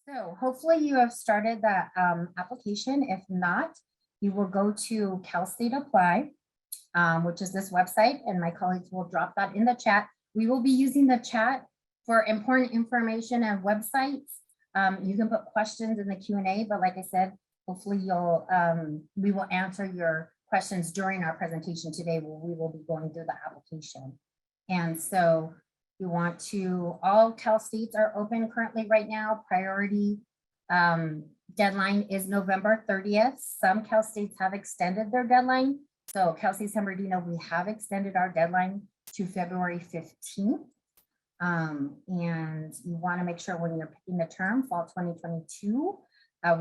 So hopefully you have started that application. If not, you will go to Cal State Apply, which is this website, and my colleagues will drop that in the chat. We will be using the chat for important information and websites. You can put questions in the Q&A, but like I said, hopefully we will answer your questions during our presentation today, where we will be going through the application. And so you want to, all Cal States are open currently right now. Priority deadline is November 30th. Some Cal States have extended their deadline. So Cal State San Bernardino, we have extended our deadline to February 15th. And you want to make sure when you're picking the term, fall 2022,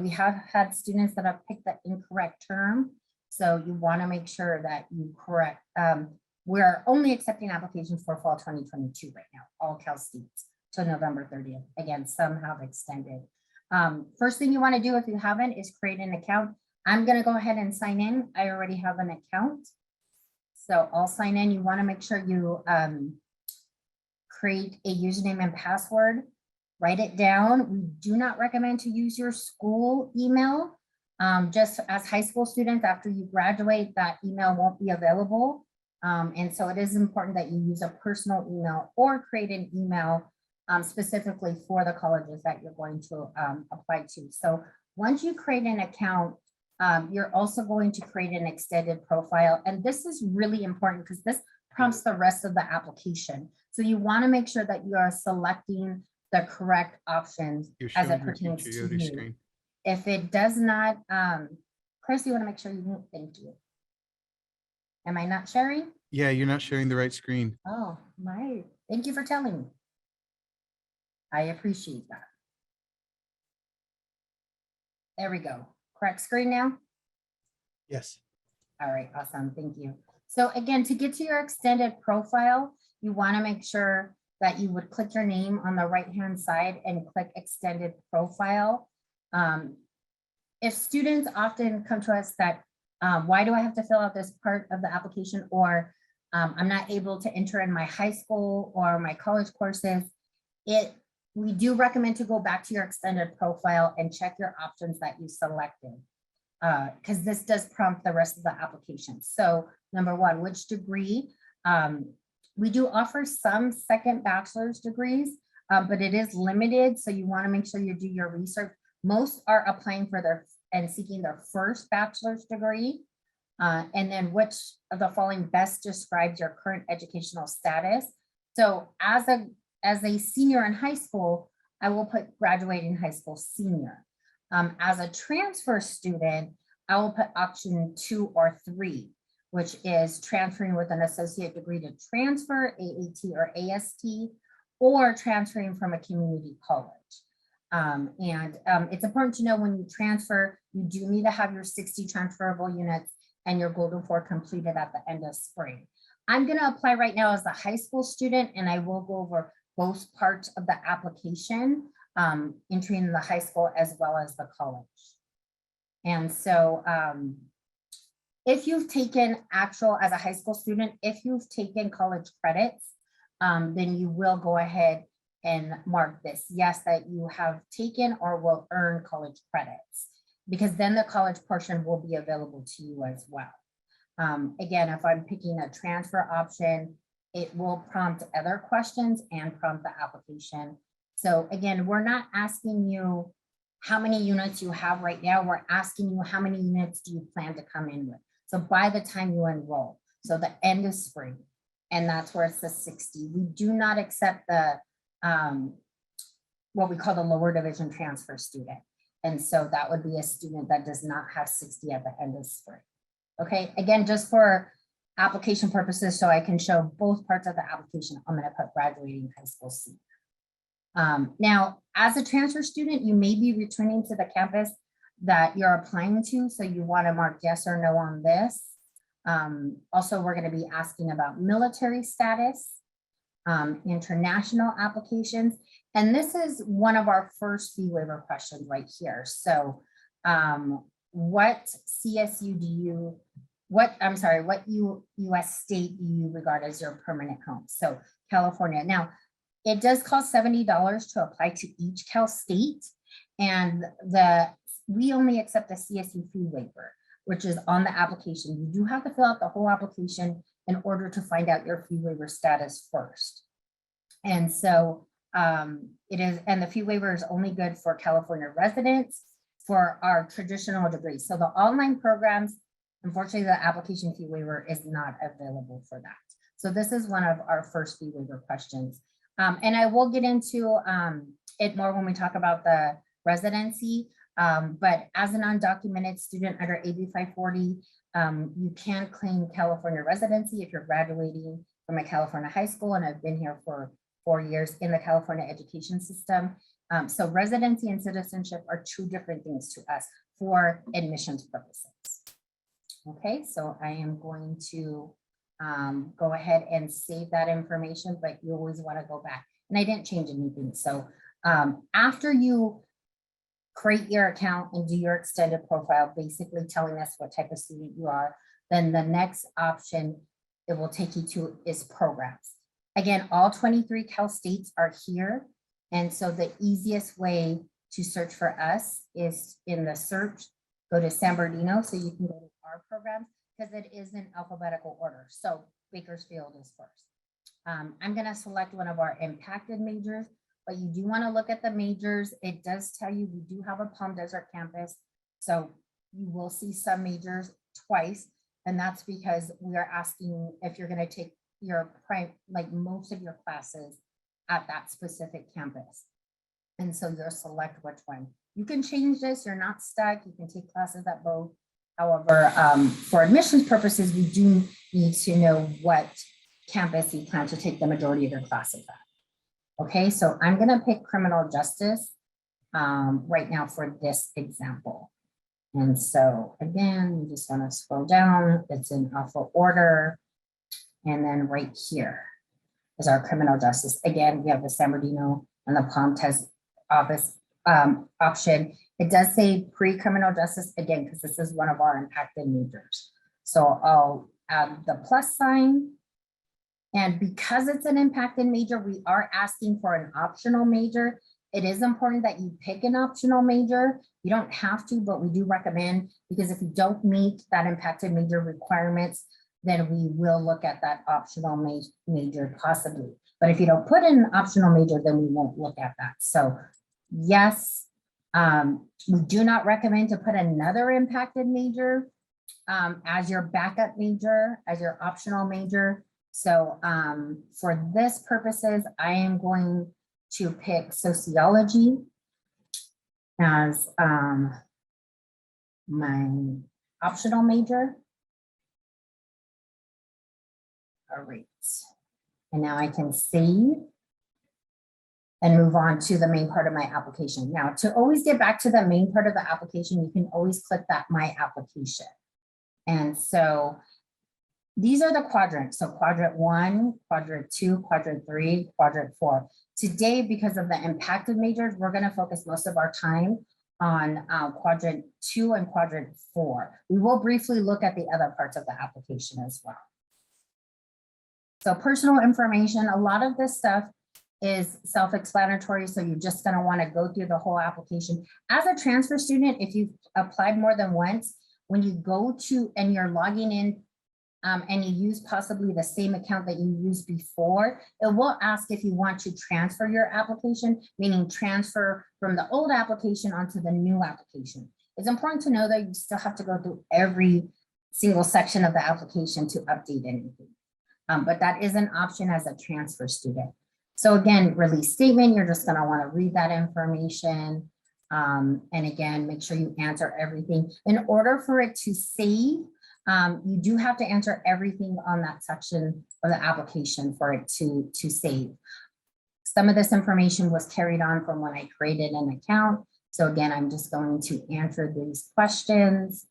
we have had students that have picked the incorrect term. So you want to make sure that you correct. We're only accepting applications for fall 2022 right now, all Cal States, to November 30th. Again, some have extended. First thing you want to do if you haven't is create an account. I'm going to go ahead and sign in. I already have an account. So I'll sign in. You want to make sure you create a username and password. Write it down. We do not recommend to use your school email. Just as high school students, after you graduate, that email won't be available. And so it is important that you use a personal email or create an email specifically for the colleges that you're going to apply to. So once you create an account, you're also going to create an extended profile. And this is really important because this prompts the rest of the application. So you want to make sure that you are selecting the correct options as it pertains to you. Screen. If it does not, Chris, you want to make sure you thank you. Am I not sharing? Yeah, you're not sharing the right screen. Oh, my. Thank you for telling me. I appreciate that. There we go. Correct screen now? Yes. All right, awesome. Thank you. So again, to get to your extended profile, you want to make sure that you would click your name on the right-hand side and click extended profile. If students often come to us that, why do I have to fill out this part of the application, or I'm not able to enter in my high school or my college courses, we do recommend to go back to your extended profile and check your options that you selected, because this does prompt the rest of the application. So number one, which degree? We do offer some second bachelor's degrees, but it is limited. So you want to make sure you do your research. Most are applying for their and seeking their first bachelor's degree. And then which of the following best describes your current educational status? So as a senior in high school, I will put graduating high school senior. As a transfer student, I will put option 2 or 3, which is transferring with an associate degree to transfer, AAT or AST, or transferring from a community college. It's important to know when you transfer, you do need to have your 60 transferable units and your Golden 4 completed at the end of spring. I'm going to apply right now as a high school student, and I will go over both parts of the application, entering the high school as well as the college. And so if you've taken as a high school student, if you've taken college credits, then you will go ahead and mark this, yes, that you have taken or will earn college credits, because then the college portion will be available to you as well. Again, if I'm picking a transfer option, it will prompt other questions and prompt the application. So again, we're not asking you how many units you have right now. We're asking you how many units do you plan to come in with. So by the time you enroll, so the end of spring, and that's where it's the 60. We do not accept the what we call the lower division transfer student. And so that would be a student that does not have 60 at the end of spring. Okay, again, just for application purposes, so I can show both parts of the application, I'm going to put graduating high school senior. Now, as a transfer student, you may be returning to the campus that you're applying to, so you want to mark yes or no on this. Also, we're going to be asking about military status, international applications, and this is one of our first fee waiver questions right here. So what CSU do you, what US state do you regard as your permanent home? So California. Now, it does cost $70 to apply to each Cal State. And we only accept the CSU fee waiver, which is on the application. You do have to fill out the whole application in order to find out your fee waiver status first. And so it is, and the fee waiver is only good for California residents for our traditional degrees. So the online programs, unfortunately, the application fee waiver is not available for that. So this is one of our first fee waiver questions. And I will get into it more when we talk about the residency. But as an undocumented student under AB 540, you can claim California residency if you're graduating from a California high school and have been here for 4 years in the California education system. So residency and citizenship are two different things to us for admissions purposes. Okay, so I am going to go ahead and save that information, but you always want to go back. And I didn't change anything. So after you create your account and do your extended profile, basically telling us what type of student you are, then the next option it will take you to is programs. Again, all 23 Cal states are here. And so the easiest way to search for us is in the search, go to San Bernardino, so you can go to our programs because it is in alphabetical order. So Bakersfield is first. I'm gonna select one of our impacted majors, but you do wanna look at the majors. It does tell you we do have a Palm Desert campus. So you will see some majors twice. And that's because we are asking if you're gonna take your like most of your classes at that specific campus. And so you'll select which one. You can change this, you're not stuck. You can take classes at both. However, for admissions purposes, we do need to know what campus you plan to take the majority of your classes at. Okay, so I'm gonna pick criminal justice right now for this example. And so again, you just wanna scroll down, it's in alpha order. And then right here is our criminal justice. Again, we have the San Bernardino and the Palm Test office option. It does say pre-criminal justice again, because this is one of our impacted majors. So I'll add the plus sign. And because it's an impacted major, we are asking for an optional major. It is important that you pick an optional major. You don't have to, but we do recommend, because if you don't meet that impacted major requirements, then we will look at that optional major possibly. But if you don't put in an optional major, then we won't look at that. So yes, we do not recommend to put another impacted major as your backup major, as your optional major. So for this purposes, I am going to pick sociology as my optional major. All right, and now I can save and move on to the main part of my application. Now, to always get back to the main part of the application, you can always click that My Application. And so these are the quadrants. So quadrant 1, quadrant 2, quadrant 3, quadrant 4. Today, because of the impacted majors, we're gonna focus most of our time on quadrant 2 and quadrant 4. We will briefly look at the other parts of the application as well. So personal information, a lot of this stuff is self-explanatory, so you're just gonna wanna go through the whole application. As a transfer student, if you've applied more than once, when you go to, and you're logging in and you use possibly the same account that you used before, it will ask if you want to transfer your application, meaning transfer from the old application onto the new application. It's important to know that you still have to go through every single section of the application to update anything. But that is an option as a transfer student. So again, release statement, you're just gonna wanna read that information. And again, make sure you answer everything. In order for it to save, you do have to answer everything on that section of the application for it to save. Some of this information was carried on from when I created an account. So again, I'm just going to answer these questions.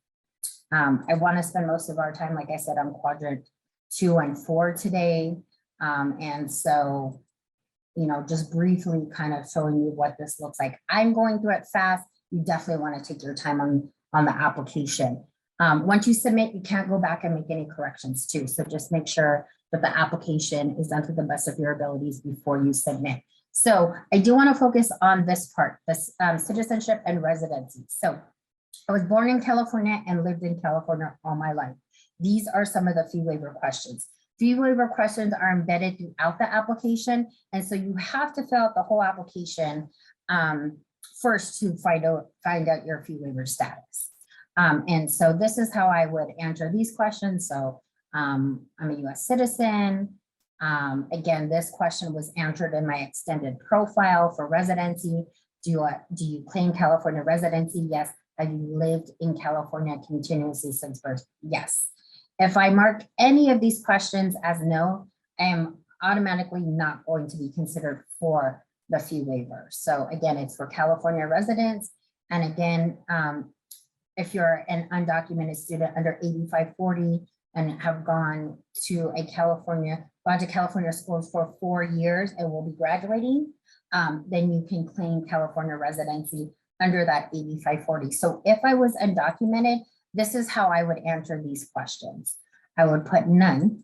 I wanna spend most of our time, like I said, on quadrant 2 and 4 today. And so, you know, just briefly kind of showing you what this looks like. I'm going through it fast. You definitely want to take your time on the application. Once you submit, you can't go back and make any corrections too. So just make sure that the application is done to the best of your abilities before you submit. So I do want to focus on this part, this citizenship and residency. So I was born in California and lived in California all my life. These are some of the fee waiver questions. Fee waiver questions are embedded throughout the application. And so you have to fill out the whole application first to find out your fee waiver status. And so this is how I would answer these questions. So I'm a US citizen. Again, this question was answered in my extended profile for residency. Do you claim California residency? Yes. Have you lived in California continuously since birth? Yes. If I mark any of these questions as no, I am automatically not going to be considered for the fee waiver. So again, it's for California residents. And again, if you're an undocumented student under 8540 and have gone to California schools for 4 years and will be graduating, then you can claim California residency under that 8540. So if I was undocumented, this is how I would answer these questions. I would put none.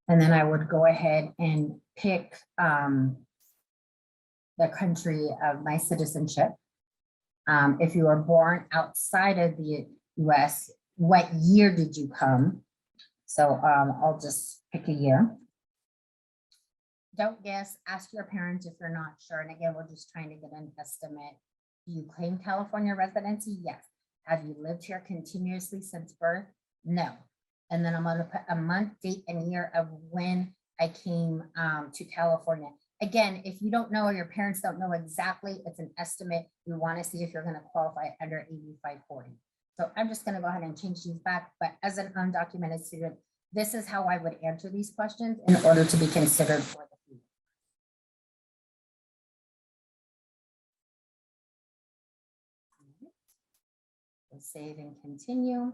And then I would go ahead and pick the country of my citizenship. If you were born outside of the US, what year did you come? So I'll just pick a year. Don't guess, ask your parents if you're not sure. And again, we're just trying to get an estimate. Do you claim California residency? Yes. Have you lived here continuously since birth? No. And then I'm going to put a month, date, and year of when I came to California. Again, if you don't know or your parents don't know exactly, it's an estimate. We want to see if you're going to qualify under 8540. So I'm just going to go ahead and change these back. But as an undocumented student, this is how I would answer these questions in order to be considered for the fee. We'll save and continue.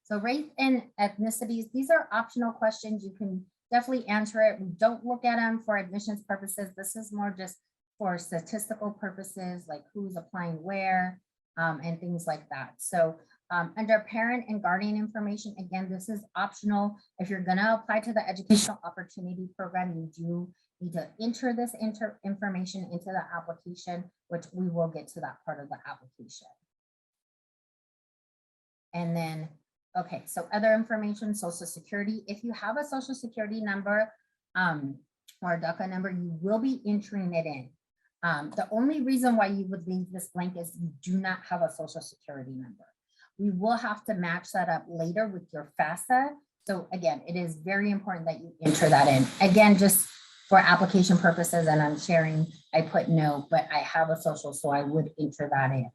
So race and ethnicities, these are optional questions. You can definitely answer it. We don't look at them for admissions purposes. This is more just for statistical purposes, like who's applying where and things like that. So under parent and guardian information, again, this is optional. If you're gonna apply to the Educational Opportunity Program, you do need to enter this information into the application, which we will get to that part of the application. And then, okay, so other information, Social Security. If you have a Social Security number or a DACA number, you will be entering it in. The only reason why you would leave this blank is you do not have a Social Security number. We will have to match that up later with your FAFSA. So again, it is very important that you enter that in. Again, just for application purposes, and I'm sharing, I put no, but I have a social, so I would enter that in.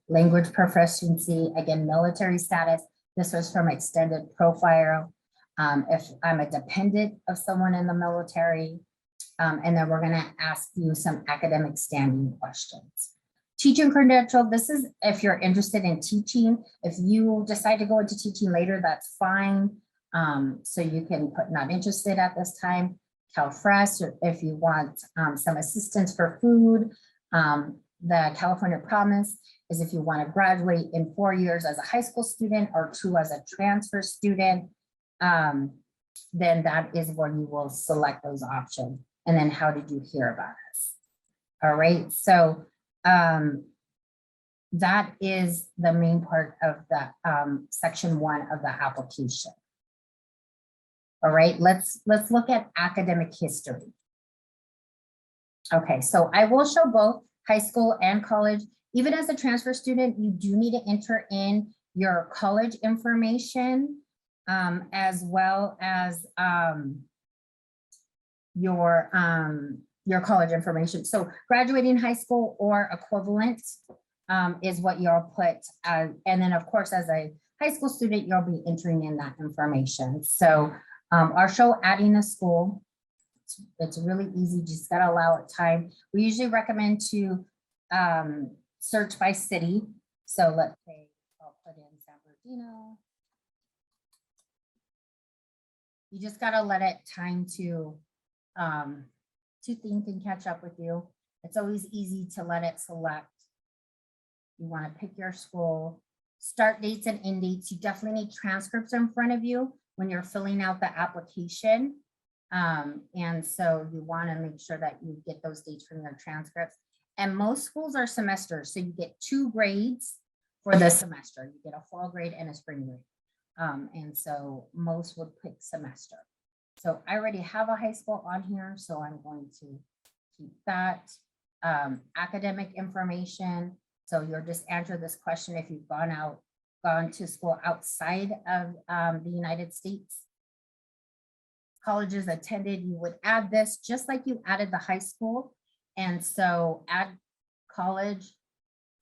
Language proficiency, again, military status. This was from extended profile. If I'm a dependent of someone in the military, and then we're gonna ask you some academic standing questions. Teaching credential, this is if you're interested in teaching. If you decide to go into teaching later, that's fine. So you can put not interested at this time. CalFresh, or if you want some assistance for food. The California Promise is if you want to graduate in 4 years as a high school student or 2 as a transfer student, then that is where you will select those options. And then how did you hear about us? All right, so that is the main part of the section 1 of the application. All right, let's look at academic history. Okay, so I will show both high school and college. Even as a transfer student, you do need to enter in your college information as well as your college information. So graduating high school or equivalent is what you'll put. And then of course, as a high school student, you'll be entering in that information. So our show adding a school, it's really easy, just gotta allow it time. We usually recommend to search by city. So let's say I'll put in San Bernardino. You just gotta let it time to think and catch up with you. It's always easy to let it select. You wanna pick your school, start dates and end dates. You definitely need transcripts in front of you when you're filling out the application. And so you want to make sure that you get those dates from your transcripts. And most schools are semesters, so you get 2 grades for the semester. You get a fall grade and a spring grade. And so most would pick semester. So I already have a high school on here, so I'm going to keep that. Academic information. So you'll just answer this question if you've gone to school outside of the United States. Colleges attended, you would add this just like you added the high school. And so add college,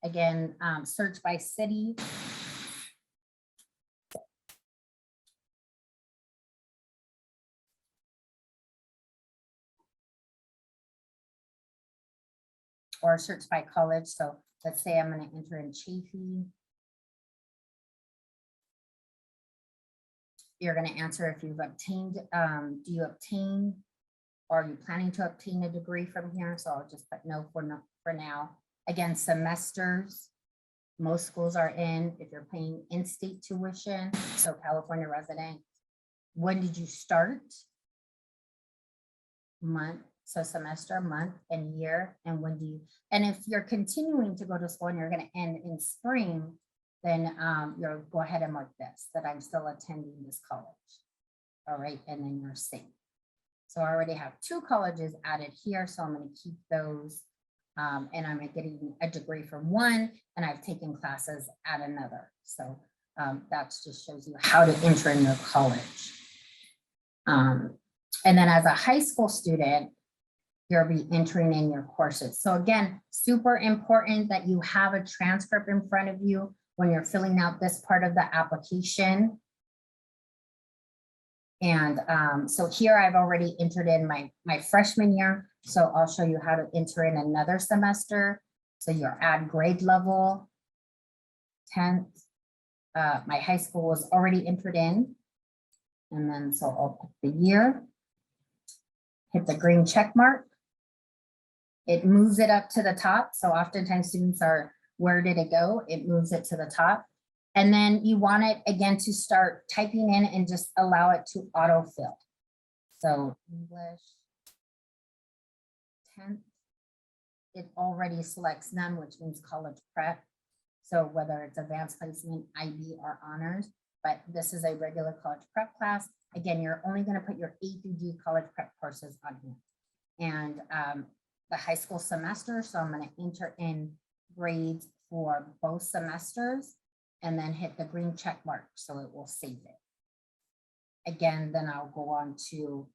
again, search by city. Or search by college. So let's say I'm going to enter in Chaffey. You're going to answer if you've obtained, do you obtain, or are you planning to obtain a degree from here? So I'll just put no for now. Again, semesters, most schools are in, if you're paying in-state tuition, so California resident. When did you start? Month, so semester, month, and year, and when do you, and if you're continuing to go to school and you're going to end in spring, then you'll go ahead and mark this, that I'm still attending this college. All right, and then you're safe. So I already have 2 colleges added here, so I'm going to keep those. And I'm getting a degree from one, and I've taken classes at another. So that just shows you how to enter in your college. And then as a high school student, you'll be entering in your courses. So again, super important that you have a transcript in front of you when you're filling out this part of the application. And so here I've already entered in my freshman year. So I'll show you how to enter in another semester. So your add grade level, 10th. My high school was already entered in. And then so I'll put the year, hit the green check mark. It moves it up to the top. So oftentimes students are, where did it go? It moves it to the top. And then you want it again to start typing in and just allow it to autofill. So English 10th, it already selects none, which means college prep. So whether it's advanced placement, IB, or honors, but this is a regular college prep class. Again, you're only going to put your A through D college prep courses on here. And the high school semester, so I'm going to enter in grades for both semesters and then hit the green check mark so it will save it. Again, then I'll go on to,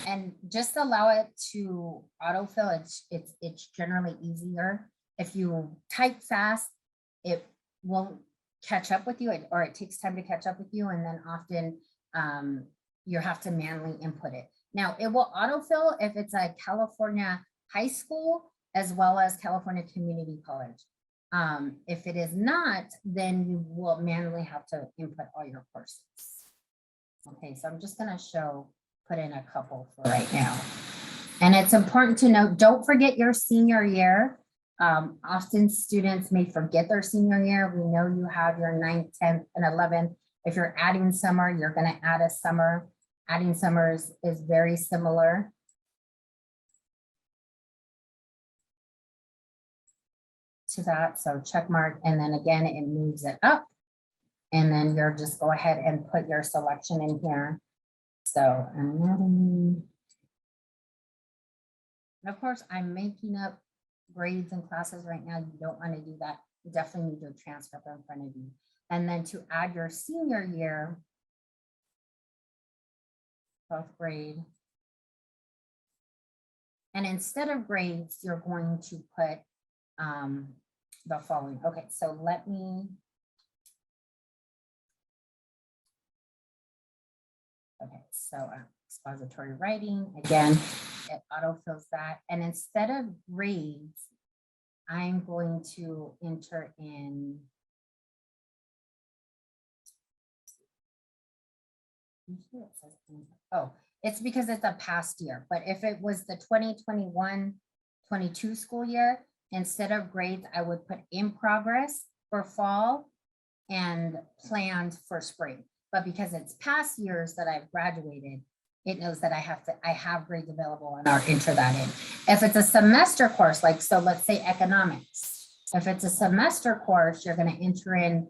and just allow it to autofill. It's generally easier. If you type fast, it won't catch up with you, or it takes time to catch up with you, and then often you have to manually input it. Now, it will autofill if it's a California high school as well as California Community College. If it is not, then you will manually have to input all your courses. Okay, so I'm just going to put in a couple for right now. And it's important to note, don't forget your senior year. Often students may forget their senior year. We know you have your 9th, 10th, and 11th. If you're adding summer, you're going to add a summer. Adding summers is very similar. To that, so check mark, and then again it moves it up, and then you're just go ahead and put your selection in here. So anatomy, and of course I'm making up grades and classes right now. You don't want to do that. You definitely need your transcript in front of you. And then to add your senior year, 12th grade, and instead of grades you're going to put the following. Okay, so let me, okay, so expository writing, again, it autofills that. And instead of grades, I'm going to enter in, oh, it's because it's a past year. But if it was the 2021-22 school year, instead of grades, I would put in progress for fall and planned for spring. But because it's past years that I've graduated, it knows that I have grades available and I'll enter that in. If it's a semester course, like, so let's say economics, if it's a semester course, you're going to enter in,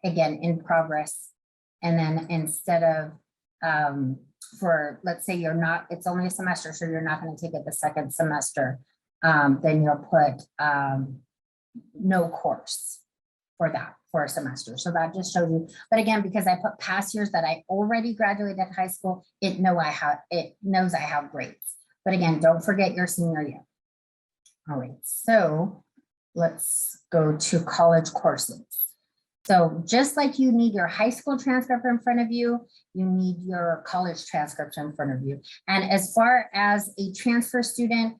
again, in progress. And then instead of, for, let's say it's only a semester, so you're not going to take it the second semester, then you'll put no course for that for a semester. So that just shows you, but again, because I put past years that I already graduated high school, it knows I have grades. But again, don't forget your senior year. All right, so let's go to college courses. So just like you need your high school transcript in front of you, you need your college transcript in front of you. And as far as a transfer student,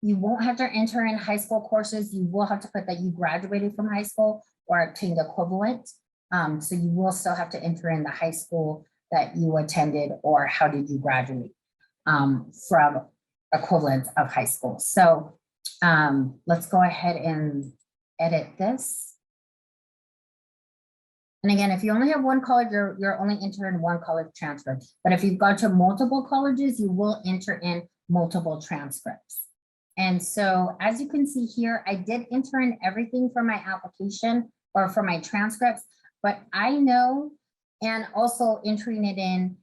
you won't have to enter in high school courses. You will have to put that you graduated from high school or obtained equivalent. So you will still have to enter in the high school that you attended or how did you graduate from equivalent of high school. So let's go ahead and edit this. And again, if you only have one college, you're only entering one college transcript. But if you've gone to multiple colleges, you will enter in multiple transcripts. And so as you can see here, I did enter in everything for my application or for my transcripts, but I know, and also entering it in,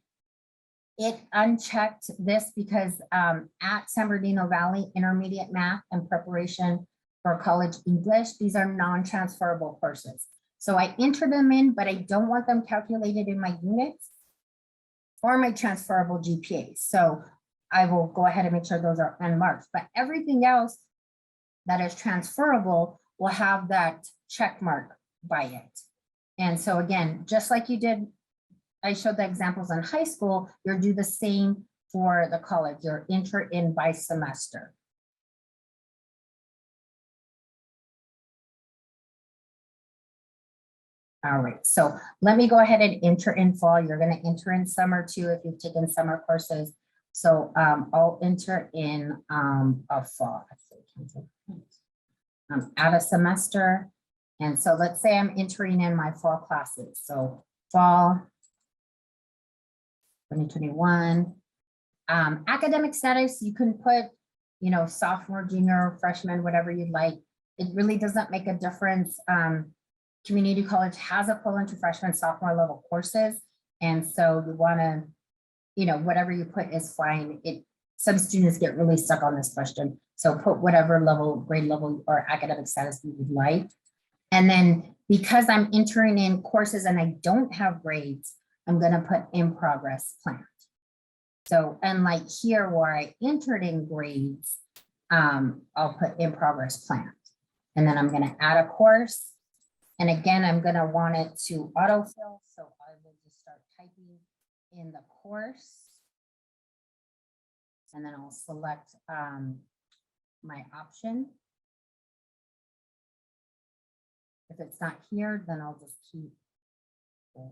it unchecked this because at San Bernardino Valley, intermediate math and preparation for college English, these are non-transferable courses. So I entered them in, but I don't want them calculated in my units or my transferable GPA. So I will go ahead and make sure those are unmarked, but everything else that is transferable will have that check mark by it. And so again, just like you did, I showed the examples in high school, you'll do the same for the college. You're enter in by semester. All right, so let me go ahead and enter in fall. You're going to enter in summer too if you've taken summer courses. So I'll enter in a fall, add a semester. And so let's say I'm entering in my fall classes. So fall 2021. Academic status, you can put, you know, sophomore, junior, freshman, whatever you'd like. It really doesn't make a difference. Community college has equivalent to freshman, sophomore level courses. And so you want to, you know, whatever you put is fine. Some students get really stuck on this question. So put whatever level, grade level or academic status you would like. And then because I'm entering in courses and I don't have grades, I'm going to put in progress planned. So unlike here where I entered in grades, I'll put in progress planned. And then I'm going to add a course. And again, I'm going to want it to autofill. So I will just start typing in the course. And then I'll select my option. If it's not here, then I'll just keep going.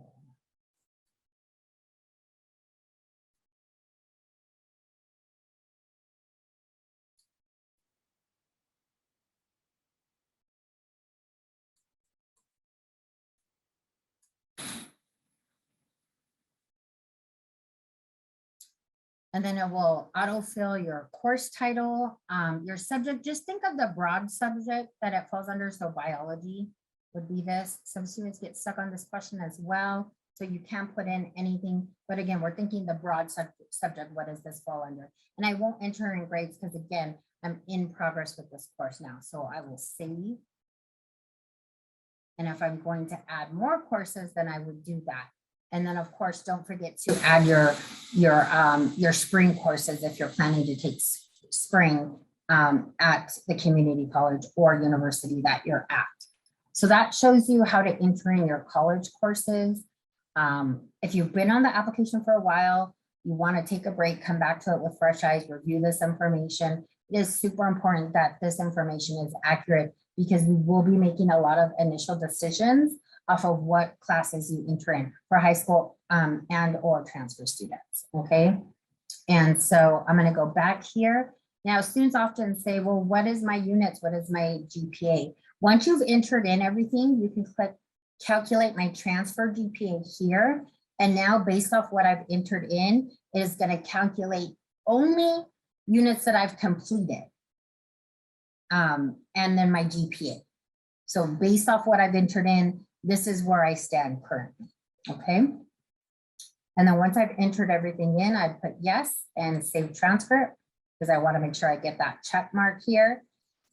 And then it will autofill your course title, your subject. Just think of the broad subject that it falls under. So biology would be this. Some students get stuck on this question as well. So you can put in anything. But again, we're thinking the broad subject, what does this fall under? And I won't enter in grades because again, I'm in progress with this course now. So I will save. And if I'm going to add more courses, then I would do that. And then of course, don't forget to add your spring courses if you're planning to take spring at the community college or university that you're at. So that shows you how to enter in your college courses. If you've been on the application for a while, you want to take a break, come back to it with fresh eyes, review this information. It is super important that this information is accurate because we will be making a lot of initial decisions off of what classes you enter in for high school and or transfer students, okay? And so I'm gonna go back here. Now, students often say, well, what is my units? What is my GPA? Once you've entered in everything, you can click calculate my transfer GPA here. And now based off what I've entered in, it is going to calculate only units that I've completed. And then my GPA. So based off what I've entered in, this is where I stand currently, okay? And then once I've entered everything in, I put yes and save transcript because I want to make sure I get that check mark here.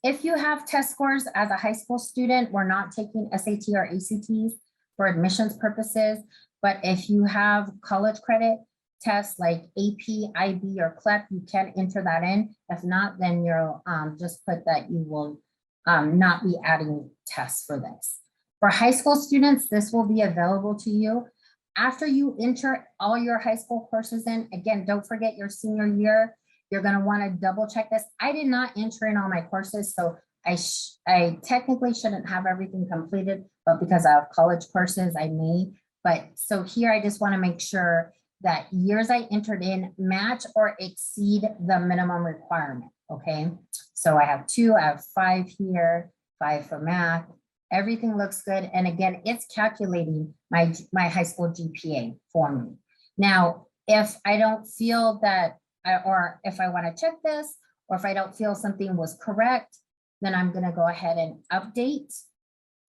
If you have test scores as a high school student, we're not taking SAT or ACTs for admissions purposes, but if you have college credit tests like AP, IB, or CLEP, you can enter that in. If not, then you'll just put that you will not be adding tests for this. For high school students, this will be available to you. After you enter all your high school courses in, again, don't forget your senior year, you're going to want to double check this. I did not enter in all my courses, so I technically shouldn't have everything completed, but because I have college courses, I may. But so here, I just want to make sure that years I entered in match or exceed the minimum requirement, okay? So I have 2, I have 5 here, 5 for math. Everything looks good. And again, it's calculating my high school GPA for me. Now, if I don't feel that, or if I want to check this, or if I don't feel something was correct, then I'm going to go ahead and update.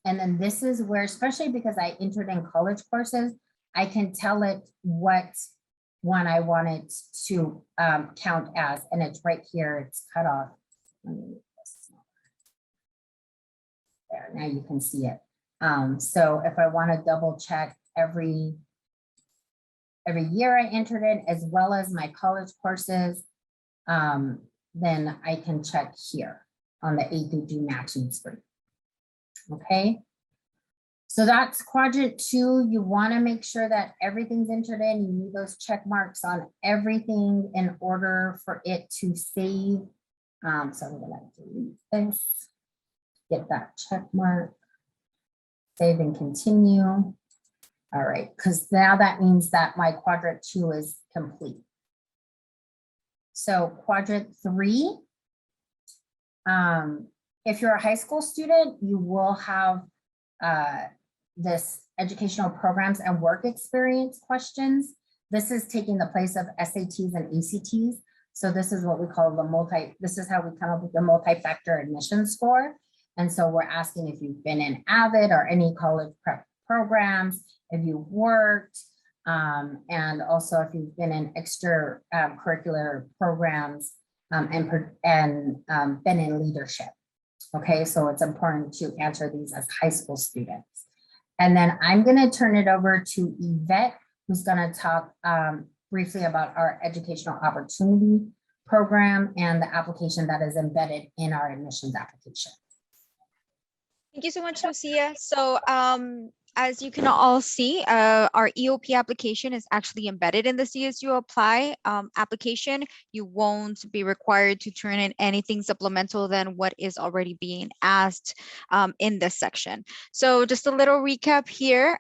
And then this is where, especially because I entered in college courses, I can tell it what one I want it to count as, and it's right here, it's cut off. Let me make this smaller. There, now you can see it. So if I want to double check every year I entered in, as well as my college courses, then I can check here on the A through D matching screen. Okay. So that's quadrant 2. You want to make sure that everything's entered in. You need those check marks on everything in order for it to save. So I'm going to delete this, get that check mark, save and continue. All right, because now that means that my quadrant 2 is complete. So quadrant 3, if you're a high school student, you will have this educational programs and work experience questions. This is taking the place of SATs and ACTs. So this is what we call this is how we come up with the multi-factor admission score. And so we're asking if you've been in AVID or any college prep programs, if you've worked, and also if you've been in extra curricular programs and been in leadership. Okay, so it's important to answer these as high school students. And then I'm going to turn it over to Yvette, who's going to talk briefly about our educational opportunity program and the application that is embedded in our admissions application. Thank you so much, Lucia. So as you can all see, our EOP application is actually embedded in the CSU Apply application. You won't be required to turn in anything supplemental than what is already being asked in this section. So just a little recap here.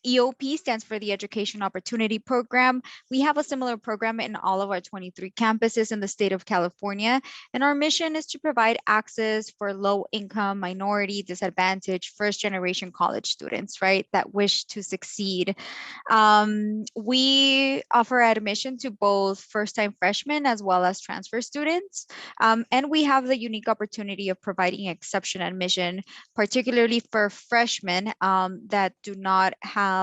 EOP stands for the Education Opportunity Program. We have a similar program in all of our 23 campuses in the state of California. And our mission is to provide access for low-income, minority, disadvantaged, first-generation college students, right, that wish to succeed. We offer admission to both first-time freshmen as well as transfer students. And we have the unique opportunity of providing exception admission, particularly for freshmen that do not have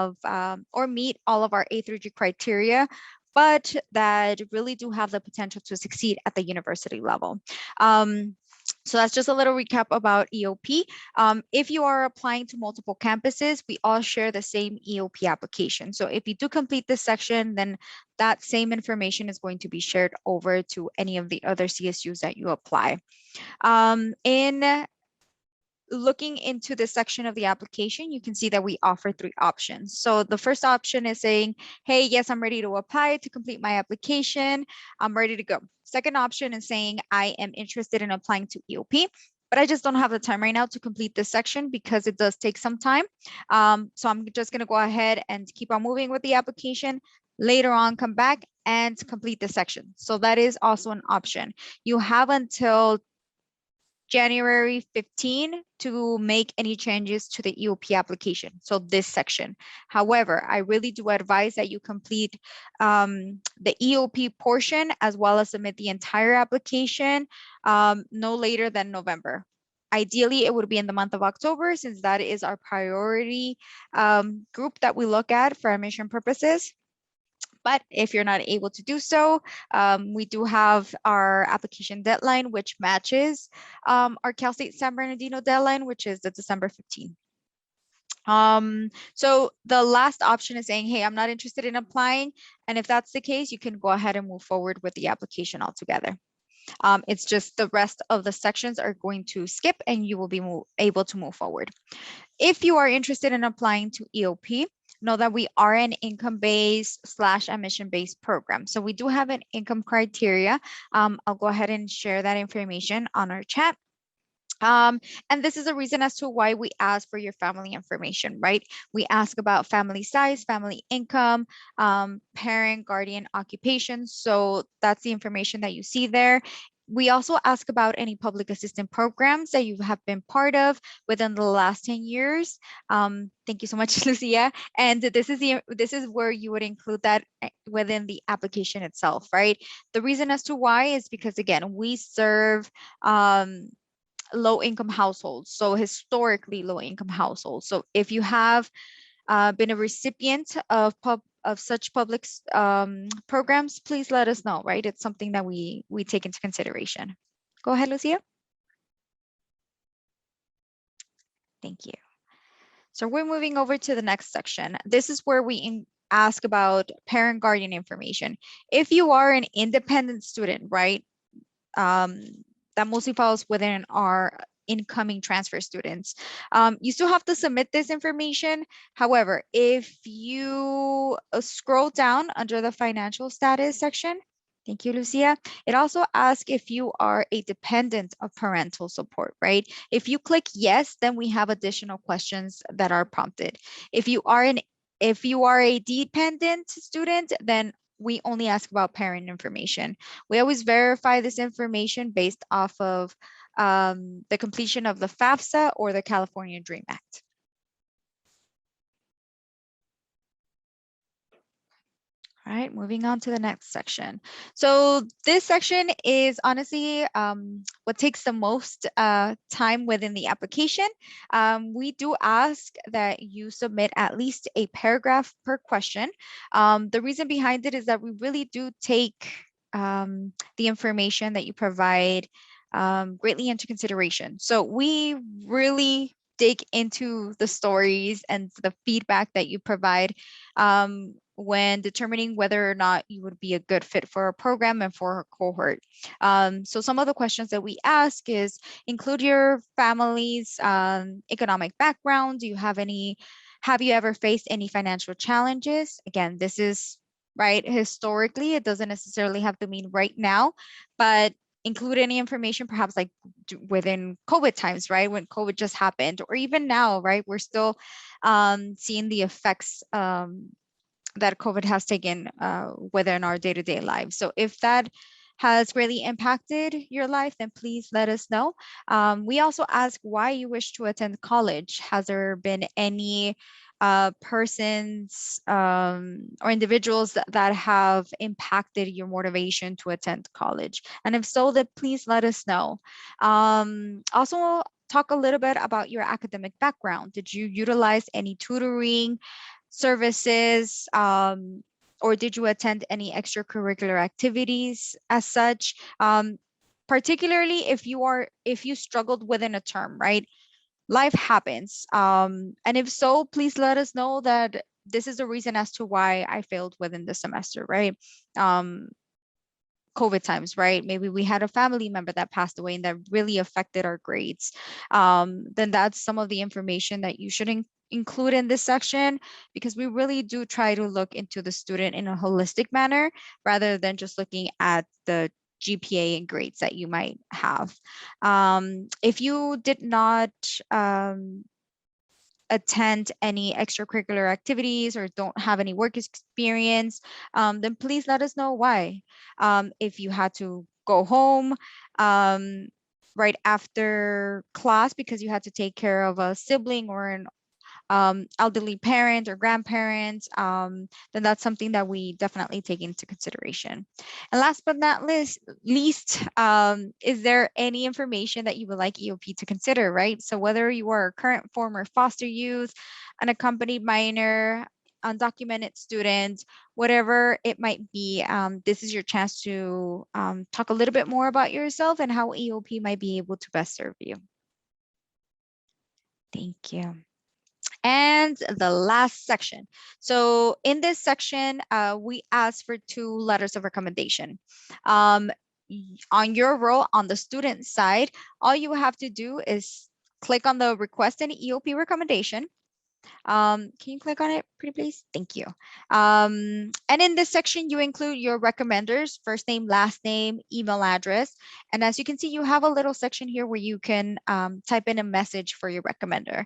or meet all of our A through G criteria, but that really do have the potential to succeed at the university level. So that's just a little recap about EOP. If you are applying to multiple campuses, we all share the same EOP application. So if you do complete this section, then that same information is going to be shared over to any of the other CSUs that you apply. In looking into this section of the application, you can see that we offer 3 options. So the first option is saying, hey, yes, I'm ready to apply to complete my application. I'm ready to go. Second option is saying, I am interested in applying to EOP, but I just don't have the time right now to complete this section because it does take some time. So I'm just going to go ahead and keep on moving with the application. Later on, come back and complete the section. So that is also an option. You have until January 15 to make any changes to the EOP application. So this section. However, I really do advise that you complete the EOP portion as well as submit the entire application no later than November. Ideally, it would be in the month of October, since that is our priority group that we look at for admission purposes. But if you're not able to do so, we do have our application deadline, which matches our Cal State San Bernardino deadline, which is the December 15th. So the last option is saying, hey, I'm not interested in applying. And if that's the case, you can go ahead and move forward with the application altogether. It's just the rest of the sections are going to skip and you will be able to move forward. If you are interested in applying to EOP, know that we are an income-based / admission-based program. So we do have an income criteria. I'll go ahead and share that information on our chat. And this is a reason as to why we ask for your family information, right? We ask about family size, family income, parent, guardian, occupation. So that's the information that you see there. We also ask about any public assistance programs that you have been part of within the last 10 years. Thank you so much, Lucia. And this is where you would include that within the application itself, right? The reason as to why is because, again, we serve low-income households, so historically low-income households. So if you have been a recipient of such public programs, please let us know, right? It's something that we take into consideration. Go ahead, Lucia. Thank you. So we're moving over to the next section. This is where we ask about parent guardian information. If you are an independent student, right? That mostly falls within our incoming transfer students. You still have to submit this information. However, if you scroll down under the financial status section, thank you, Lucia. It also asks if you are a dependent of parental support, right? If you click yes, then we have additional questions that are prompted. If you are a dependent student, then we only ask about parent information. We always verify this information based off of the completion of the FAFSA or the California Dream Act. All right, moving on to the next section. So this section is honestly what takes the most time within the application. We do ask that you submit at least a paragraph per question. The reason behind it is that we really do take the information that you provide greatly into consideration. So we really dig into the stories and the feedback that you provide when determining whether or not you would be a good fit for a program and for a cohort. So some of the questions that we ask is include your family's economic background. Have you ever faced any financial challenges? Again, this is right historically. It doesn't necessarily have to mean right now, but include any information perhaps like within COVID times, right? When COVID just happened, or even now, right? We're still seeing the effects that COVID has taken within our day-to-day lives. So if that has really impacted your life, then please let us know. We also ask why you wish to attend college. Has there been any persons or individuals that have impacted your motivation to attend college? And if so, then please let us know. Also, talk a little bit about your academic background. Did you utilize any tutoring services, or did you attend any extracurricular activities as such? Particularly if you struggled within a term, right? Life happens. And if so, please let us know that this is the reason as to why I failed within the semester, right? COVID times, right? Maybe we had a family member that passed away and that really affected our grades. Then that's some of the information that you should include in this section, because we really do try to look into the student in a holistic manner rather than just looking at the GPA and grades that you might have. If you did not attend any extracurricular activities or don't have any work experience, then please let us know why. If you had to go home, right after class because you had to take care of a sibling or an elderly parent or grandparent, then that's something that we definitely take into consideration. And last but not least, is there any information that you would like EOP to consider, right? So whether you are a current, former foster youth, an accompanied minor, undocumented student, whatever it might be, this is your chance to talk a little bit more about yourself and how EOP might be able to best serve you. Thank you. And the last section. So in this section, we ask for 2 letters of recommendation. On your role on the student side, all you have to do is click on the request an EOP recommendation. Can you click on it, pretty please? Thank you. And in this section, you include your recommenders, first name, last name, email address. And as you can see, you have a little section here where you can type in a message for your recommender.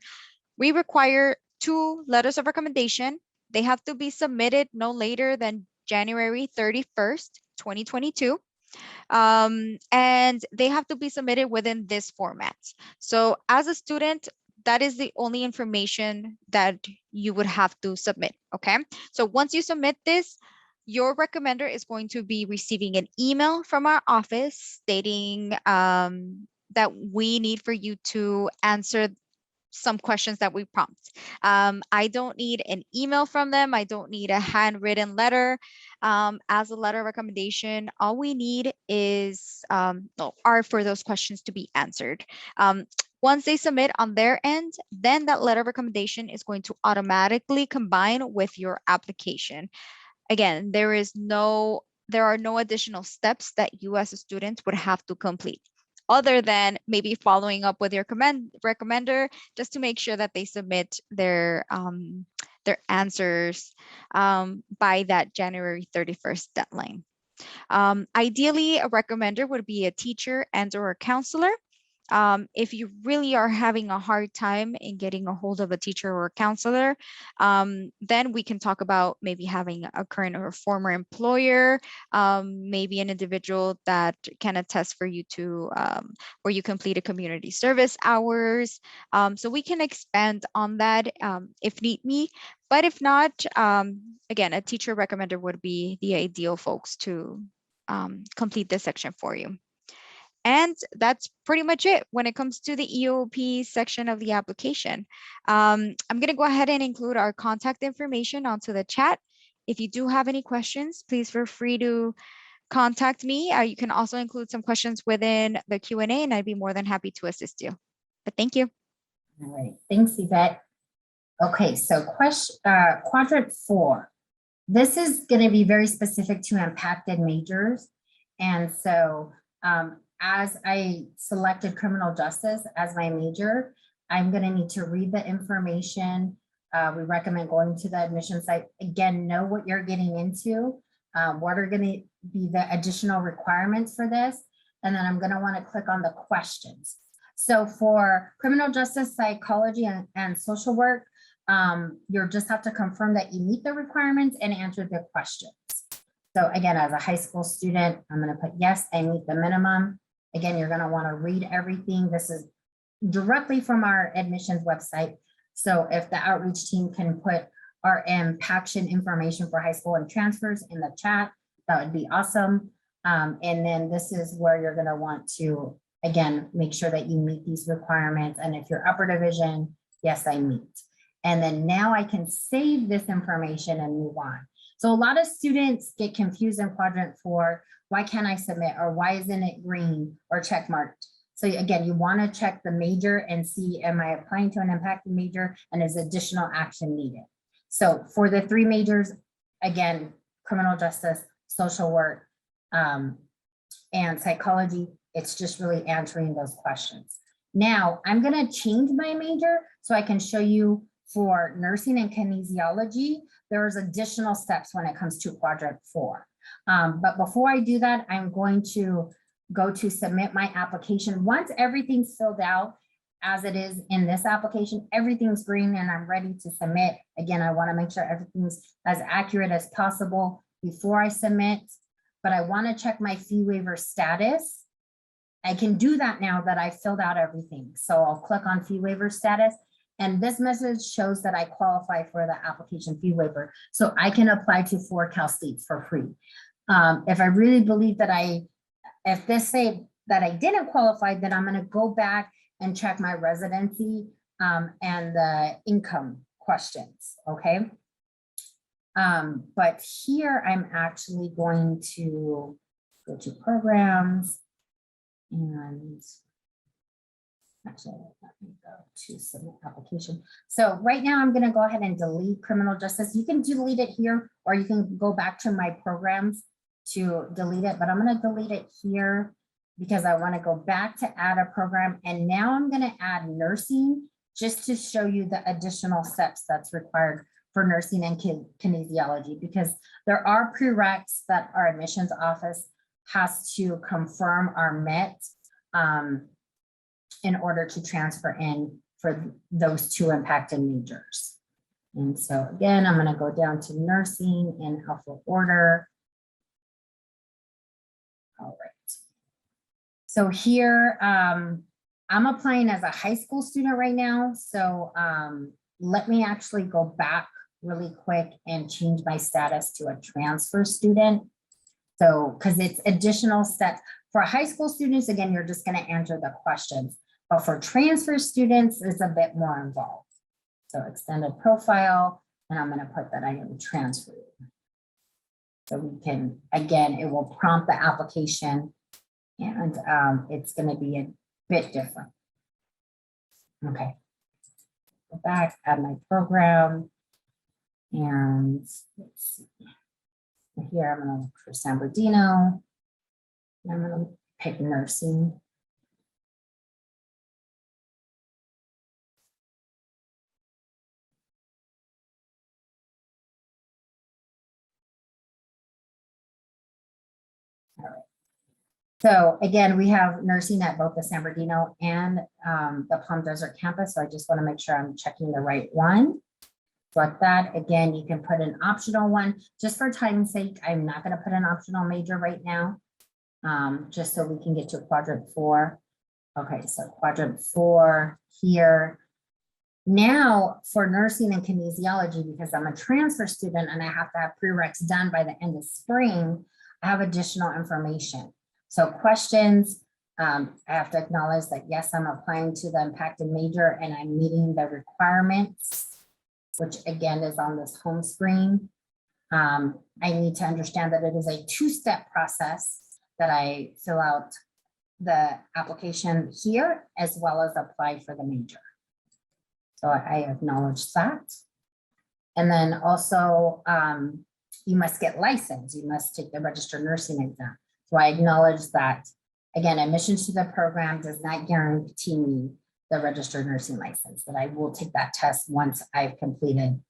We require 2 letters of recommendation. They have to be submitted no later than January 31st, 2022. And they have to be submitted within this format. So as a student, that is the only information that you would have to submit, okay? So once you submit this, your recommender is going to be receiving an email from our office stating that we need for you to answer some questions that we prompt. I don't need an email from them. I don't need a handwritten letter. As a letter of recommendation, all we need is are for those questions to be answered. Once they submit on their end, then that letter of recommendation is going to automatically combine with your application. Again, there are no additional steps that you as a student would have to complete, other than maybe following up with your recommender just to make sure that they submit their answers by that January 31st deadline. Ideally, a recommender would be a teacher and or a counselor. If you really are having a hard time in getting a hold of a teacher or a counselor, then we can talk about maybe having a current or former employer, maybe an individual that can attest for you to where you completed community service hours. So we can expand on that if need be. But if not, again, a teacher recommender would be the ideal folks to complete this section for you. And that's pretty much it when it comes to the EOP section of the application. I'm going to go ahead and include our contact information onto the chat. If you do have any questions, please feel free to contact me. You can also include some questions within the Q&A and I'd be more than happy to assist you. But thank you. All right, thanks, Yvette. Okay, so quadrant 4. This is going to be very specific to impacted majors. And so as I selected criminal justice as my major, I'm going to need to read the information. We recommend going to the admission site. Again, know what you're getting into, what are going to be the additional requirements for this. And then I'm going to want to click on the questions. So for criminal justice, psychology, and social work, you'll just have to confirm that you meet the requirements and answer the questions. So again, as a high school student, I'm going to put yes, I meet the minimum. Again, you're going to want to read everything. This is directly from our admissions website. So if the outreach team can put our impaction information for high school and transfers in the chat, that would be awesome. And then this is where you're going to want to, again, make sure that you meet these requirements. And if you're upper division, yes, I meet. And then now I can save this information and move on. So a lot of students get confused in quadrant 4. Why can't I submit? Or why isn't it green or check marked? So again, you want to check the major and see, am I applying to an impacted major and is additional action needed? So for the 3 majors, again, criminal justice, social work, and psychology, it's just really answering those questions. Now I'm going to change my major so I can show you for nursing and kinesiology, there's additional steps when it comes to quadrant 4. But before I do that, I'm going to go to submit my application. Once everything's filled out as it is in this application, everything's green and I'm ready to submit. Again, I want to make sure everything's as accurate as possible before I submit, but I want to check my fee waiver status. I can do that now that I filled out everything. So I'll click on fee waiver status. And this message shows that I qualify for the application fee waiver. So I can apply to 4 Cal States for free. If I really believe that if this say that I didn't qualify, then I'm gonna go back and check my residency and the income questions, okay? But here I'm actually going to go to programs and actually, let me go to submit application. So right now I'm gonna go ahead and delete criminal justice. You can delete it here, or you can go back to my programs to delete it, but I'm gonna delete it here because I wanna go back to add a program. And now I'm gonna add nursing just to show you the additional steps that's required for nursing and kinesiology, because there are prereqs that our admissions office has to confirm are met in order to transfer in for those 2 impacted majors. And so again, I'm gonna go down to nursing in alpha order. All right. So here, I'm applying as a high school student right now. So let me actually go back really quick and change my status to a transfer student. So, because it's additional steps. For high school students, again, you're just gonna answer the questions. But for transfer students, it's a bit more involved. So extended profile, and I'm gonna put that I am transferred. So we can, again, it will prompt the application and it's gonna be a bit different. Okay. Go back, add my program. And let's see. Here I'm gonna look for San Bernardino. I'm gonna pick nursing. All right. So again, we have nursing at both the San Bernardino and the Palm Desert campus. So I just want to make sure I'm checking the right one. Like that, again, you can put an optional one. Just for time's sake, I'm not going to put an optional major right now, just so we can get to quadrant 4. Okay, so quadrant 4 here. Now for nursing and kinesiology, because I'm a transfer student and I have to have prereqs done by the end of spring, I have additional information. So questions, I have to acknowledge that, yes, I'm applying to the impacted major and I'm meeting the requirements, which again is on this home screen. I need to understand that it is a 2-step process that I fill out the application here as well as apply for the major. So I acknowledge that. And then also you must get licensed. You must take the registered nursing exam. So I acknowledge that, again, admissions to the program does not guarantee me the registered nursing license, that I will take that test once I've completed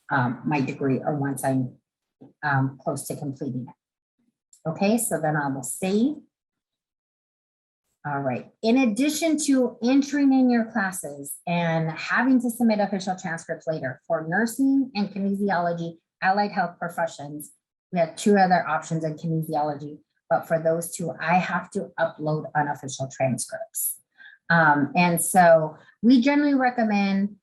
my degree or once I'm close to completing it. Okay, so then I will save. All right, in addition to entering in your classes and having to submit official transcripts later for nursing and kinesiology, allied health professions, we have 2 other options in kinesiology, but for those 2, I have to upload unofficial transcripts. And so we generally recommend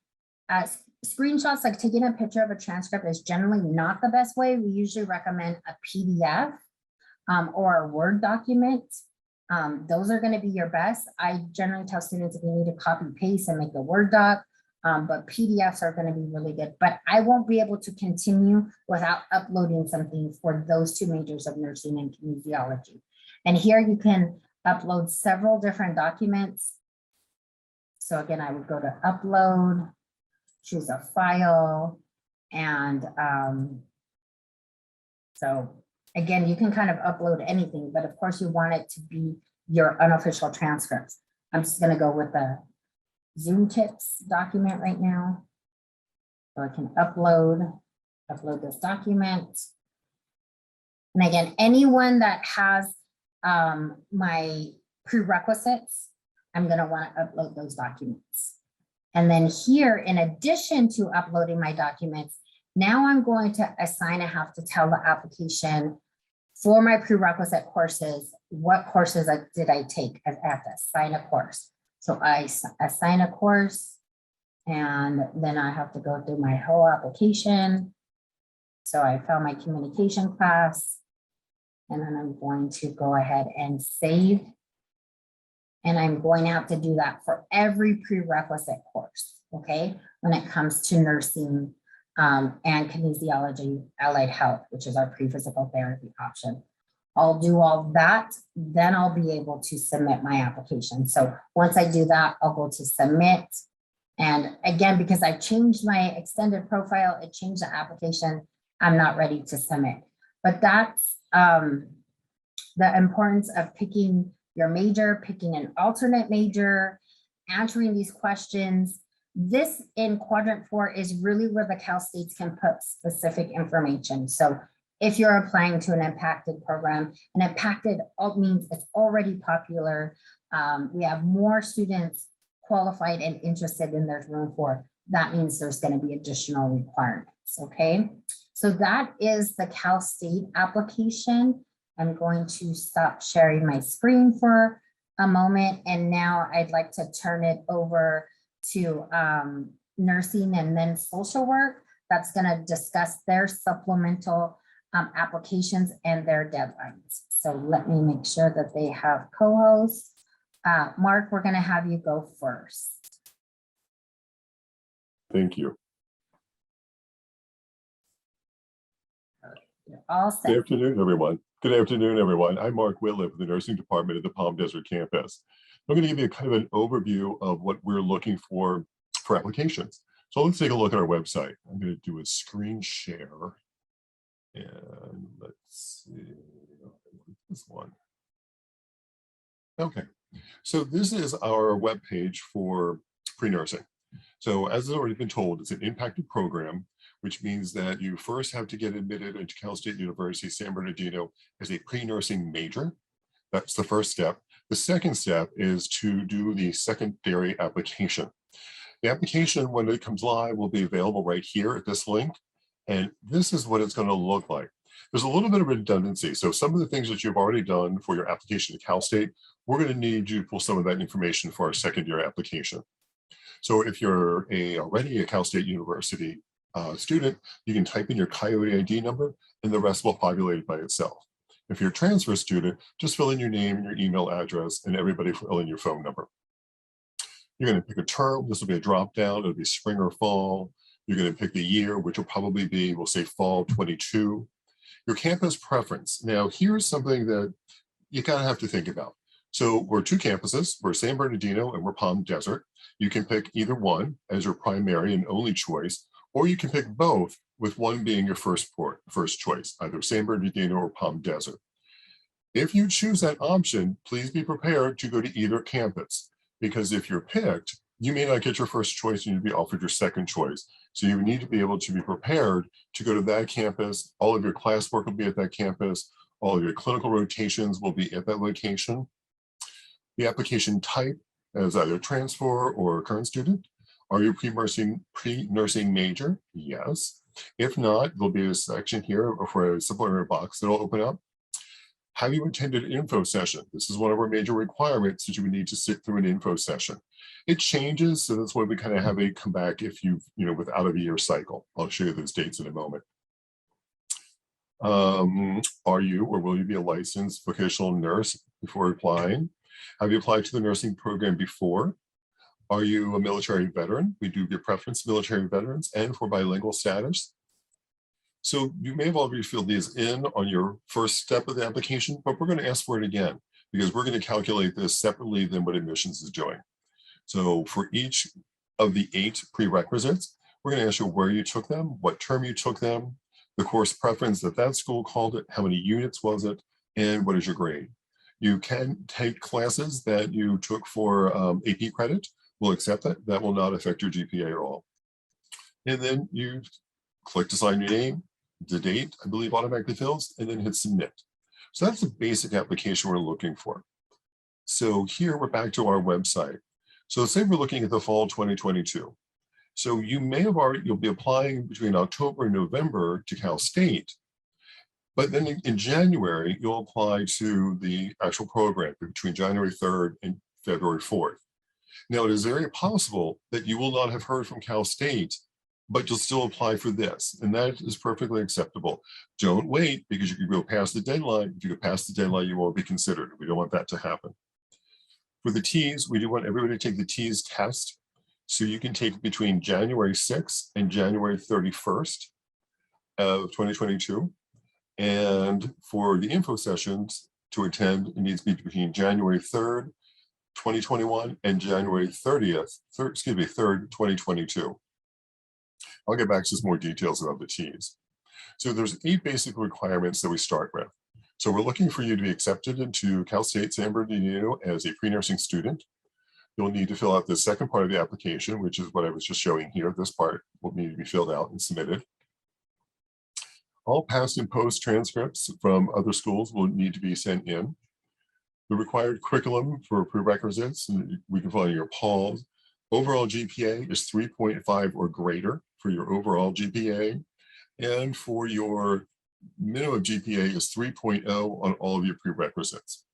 screenshots, like taking a picture of a transcript is generally not the best way. We usually recommend a PDF or a Word document. Those are going to be your best. I generally tell students if you need to copy paste and make a Word doc, but PDFs are going to be really good. But I won't be able to continue without uploading something for those 2 majors of nursing and kinesiology. And here you can upload several different documents. So again, I would go to upload, choose a file, and so again, you can kind of upload anything, but of course you want it to be your unofficial transcripts. I'm just going to go with the Zoom tips document right now. So I can upload this document. And again, anyone that has my prerequisites, I'm going to want to upload those documents. And then here, in addition to uploading my documents, now I'm going to assign, I have to tell the application for my prerequisite courses, what courses did I take? I have to assign a course. So I assign a course, and then I have to go through my whole application. So I found my communication class, and then I'm going to go ahead and save. And I'm going to have to do that for every prerequisite course, okay? When it comes to nursing and kinesiology, allied health, which is our pre-physical therapy option. I'll do all that, then I'll be able to submit my application. So once I do that, I'll go to submit. And again, because I changed my extended profile, it changed the application, I'm not ready to submit. But that's the importance of picking your major, picking an alternate major, answering these questions. This in quadrant 4 is really where the Cal States can put specific information. So if you're applying to an impacted program, and impacted means it's already popular. We have more students qualified and interested than there's room for. That means there's going to be additional requirements, okay? So that is the Cal State application. I'm going to stop sharing my screen for a moment. And now I'd like to turn it over to nursing and then social work. That's going to discuss their supplemental applications and their deadlines. So let me make sure that they have co-hosts. Mark, we're going to have you go first. Thank you. You're all set. Good afternoon, everyone. Good afternoon, everyone. I'm Mark Whitliff, the nursing department at the Palm Desert campus. I'm going to give you kind of an overview of what we're looking for applications. So let's take a look at our website. I'm going to do a screen share. And let's see, this one. Okay, so this is our web page for pre-nursing. So as has already been told, it's an impacted program, which means that you first have to get admitted into Cal State University San Bernardino as a pre-nursing major. That's the first step. The second step is to do the secondary application. The application, when it comes live, will be available right here at this link. And this is what it's going to look like. There's a little bit of redundancy. So some of the things that you've already done for your application to Cal State, we're going to need you to pull some of that information for our secondary application. So if you're already a Cal State University student, you can type in your Coyote ID number and the rest will populate by itself. If you're a transfer student, just fill in your name and your email address, and everybody fill in your phone number. You're going to pick a term. This will be a drop down. It'll be spring or fall. You're going to pick the year, which will probably be, we'll say fall 22. Your campus preference. Now, here's something that you kind of have to think about. So we're two campuses. We're San Bernardino and we're Palm Desert. You can pick either one as your primary and only choice, or you can pick both, with one being your first choice, either San Bernardino or Palm Desert. If you choose that option, please be prepared to go to either campus, because if you're picked, you may not get your first choice and you'll be offered your second choice. So you need to be able to be prepared to go to that campus. All of your classwork will be at that campus. All of your clinical rotations will be at that location. The application type as either transfer or current student. Are you pre-nursing major? Yes. If not, there'll be a section here for a supplementary box that'll open up. Have you attended an info session? This is one of our major requirements that you would need to sit through an info session. It changes, so that's why we kind of have a come back if you've, without a year cycle. I'll show you those dates in a moment. Are you or will you be a licensed vocational nurse before applying? Have you applied to the nursing program before? Are you a military veteran? We do give preference to military veterans and for bilingual status. So you may have already filled these in on your first step of the application, but we're going to ask for it again because we're going to calculate this separately than what admissions is doing. So for each of the 8 prerequisites, we're going to ask you where you took them, what term you took them, the course preference that school called it, how many units was it, and what is your grade. You can take classes that you took for AP credit. We'll accept that. That will not affect your GPA at all. And then you click to sign your name, the date, I believe automatically fills, and then hit submit. So that's the basic application we're looking for. So here we're back to our website. So let's say we're looking at the fall 2022. So you may have already, you'll be applying between October and November to Cal State, But then in January, you'll apply to the actual program between January 3rd and February 4th. Now, it is very possible that you will not have heard from Cal State, but you'll still apply for this, and that is perfectly acceptable. Don't wait, because you can go past the deadline. If you go past the deadline, you won't be considered. We don't want that to happen. For the T's, we do want everybody to take the T's test. So you can take between January 6th and January 31st of 2022. And for the info sessions to attend, it needs to be between January 3rd, 2021 and January 3rd, 2022. I'll get back to some more details about the T's. So there's 8 basic requirements that we start with. So we're looking for you to be accepted into Cal State San Bernardino as a pre-nursing student. You'll need to fill out the second part of the application, which is what I was just showing here. This part will need to be filled out and submitted. All past and post transcripts from other schools will need to be sent in. The required curriculum for prerequisites, and we can find your PALS. Overall GPA is 3.5 or greater for your overall GPA. And for your minimum GPA is 3.0 on all of your prerequisites.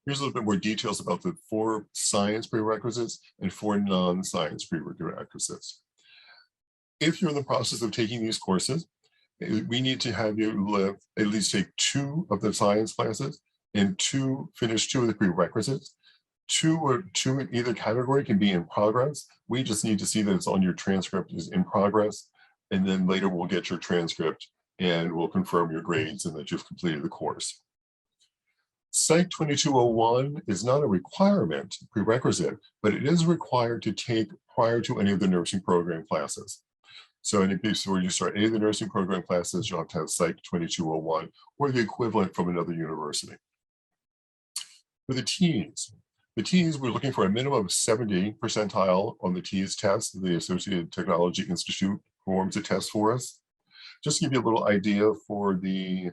Here's a little bit more details about the 4 science prerequisites and 4 non-science prerequisites. If you're in the process of taking these courses, we need to have you at least take 2 of the science classes and finish 2 of the prerequisites. 2 in either category can be in progress. We just need to see that it's on your transcript is in progress. And then later we'll get your transcript and we'll confirm your grades and that you've completed the course. Psych 2201 is not a requirement, prerequisite, but it is required to take prior to any of the nursing program classes. So in case where you start any of the nursing program classes, you'll have to have Psych 2201 or the equivalent from another university. For the T's, we're looking for a minimum of 70 percentile on the T's test. The Associated Technology Institute performs a test for us. Just to give you a little idea for the,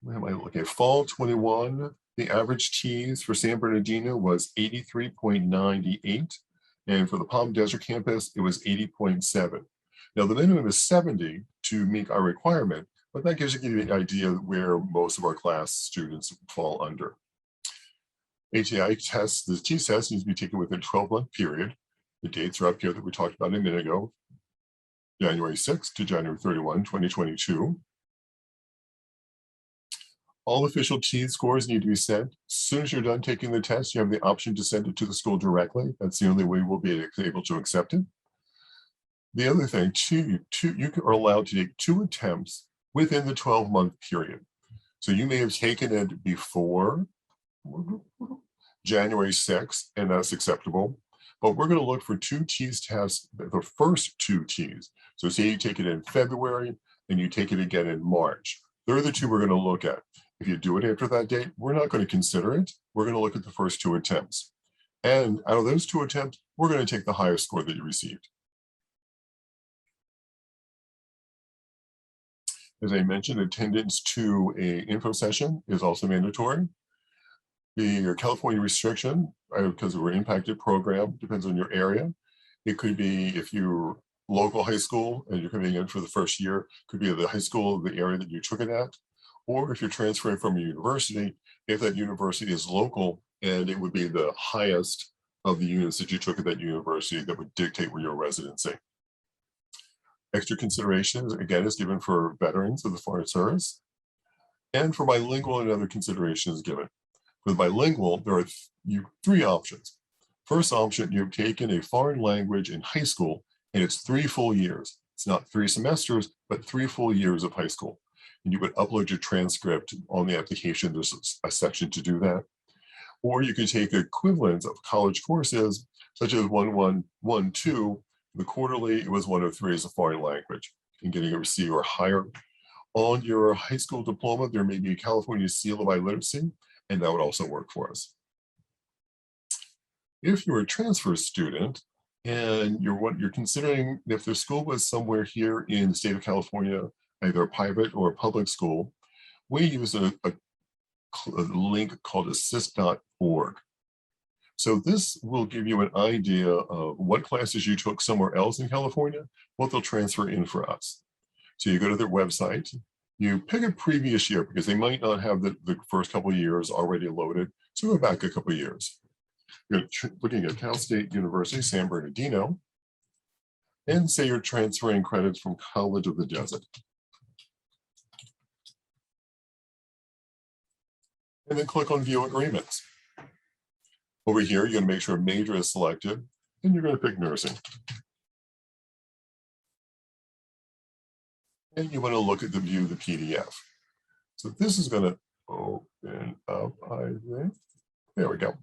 what am I looking at? Fall 21, the average T's for San Bernardino was 83.98. And for the Palm Desert campus, it was 80.7. Now the minimum is 70 to meet our requirement, but that gives you an idea where most of our class students fall under. ATI tests, the T test needs to be taken within a 12-month period. The dates are up here that we talked about a minute ago. January 6th to January 31, 2022. All official T scores need to be sent. As soon as you're done taking the test, you have the option to send it to the school directly. That's the only way we'll be able to accept it. The other thing, you are allowed to take 2 attempts within the 12-month period. So you may have taken it before January 6th, and that's acceptable. But we're going to look for 2 T's tests, the first 2 T's. So say you take it in February and you take it again in March. They're the 2 we're going to look at. If you do it after that date, we're not going to consider it. We're going to look at the first 2 attempts. And out of those 2 attempts, we're going to take the highest score that you received. As I mentioned, attendance to an info session is also mandatory. The California restriction, because we're impacted program, depends on your area. It could be if you're local high school and you're coming in for the first year, could be the high school of the area that you took it at, or if you're transferring from a university, if that university is local, and it would be the highest of the units that you took at that university that would dictate where your residency. Extra considerations, again, is given for veterans of the foreign service, and for bilingual and other considerations given. For the bilingual, there are 3 options. First option, you've taken a foreign language in high school, and it's 3 full years. It's not 3 semesters, but 3 full years of high school. And you would upload your transcript on the application. There's a section to do that. Or you could take equivalents of college courses, such as 1112. The quarterly, it was 103 as a foreign language, and getting a C or higher. On your high school diploma, there may be a California Seal of Illiteracy, and that would also work for us. If you're a transfer student and you're considering if the school was somewhere here in the state of California, either a private or a public school, we use a link called assist.org. So this will give you an idea of what classes you took somewhere else in California, what they'll transfer in for us. So you go to their website, You pick a previous year because they might not have the first couple of years already loaded. So go back a couple of years. You're looking at Cal State University, San Bernardino, and say you're transferring credits from College of the Desert. And then click on View Agreements. Over here, you're going to make sure major is selected, and you're going to pick nursing. And you want to look at the view the PDF. So this is going to open up, I think. There we go.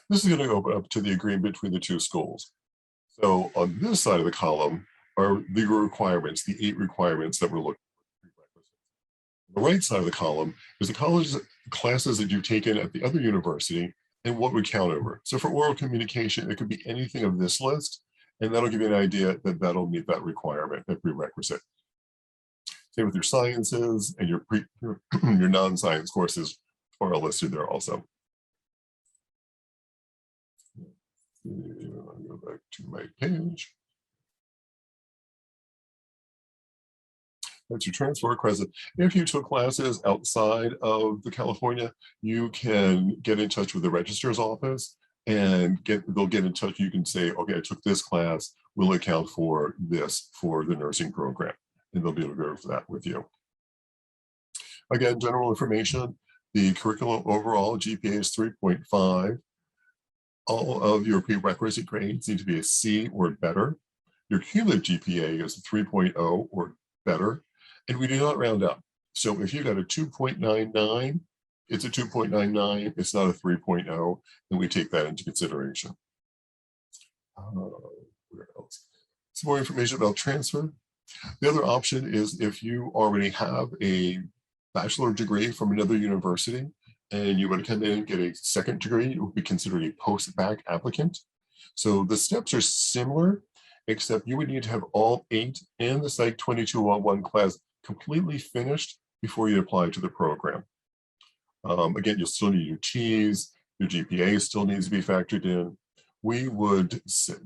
This is going to open up to the agreement between the two schools. So on this side of the column are the requirements, the 8 requirements that we're looking for. The right side of the column is the college classes that you've taken at the other university and what would count over. So for oral communication, it could be anything of this list, and that'll give you an idea that that'll meet that requirement, that prerequisite. Same with your sciences, and your non-science courses are listed there also. I'll go back to my page. That's your transfer credit. If you took classes outside of the California, you can get in touch with the registrar's office and they'll get in touch. You can say, okay, I took this class, will account for this for the nursing program, and they'll be able to go for that with you. Again, general information, the curriculum overall GPA is 3.5. All of your prerequisite grades need to be a C or better. Your cumulative GPA is a 3.0 or better, and we do not round up. So if you got a 2.99, it's a 2.99, it's not a 3.0, and we take that into consideration. Where else? Some more information about transfer. The other option is if you already have a bachelor degree from another university, and you want to come in and get a second degree, it would be considered a post-bac applicant. So the steps are similar, except you would need to have all 8 and the Psych 2201 class completely finished before you apply to the program. Again, you'll still need your cheese, your GPA still needs to be factored in. We would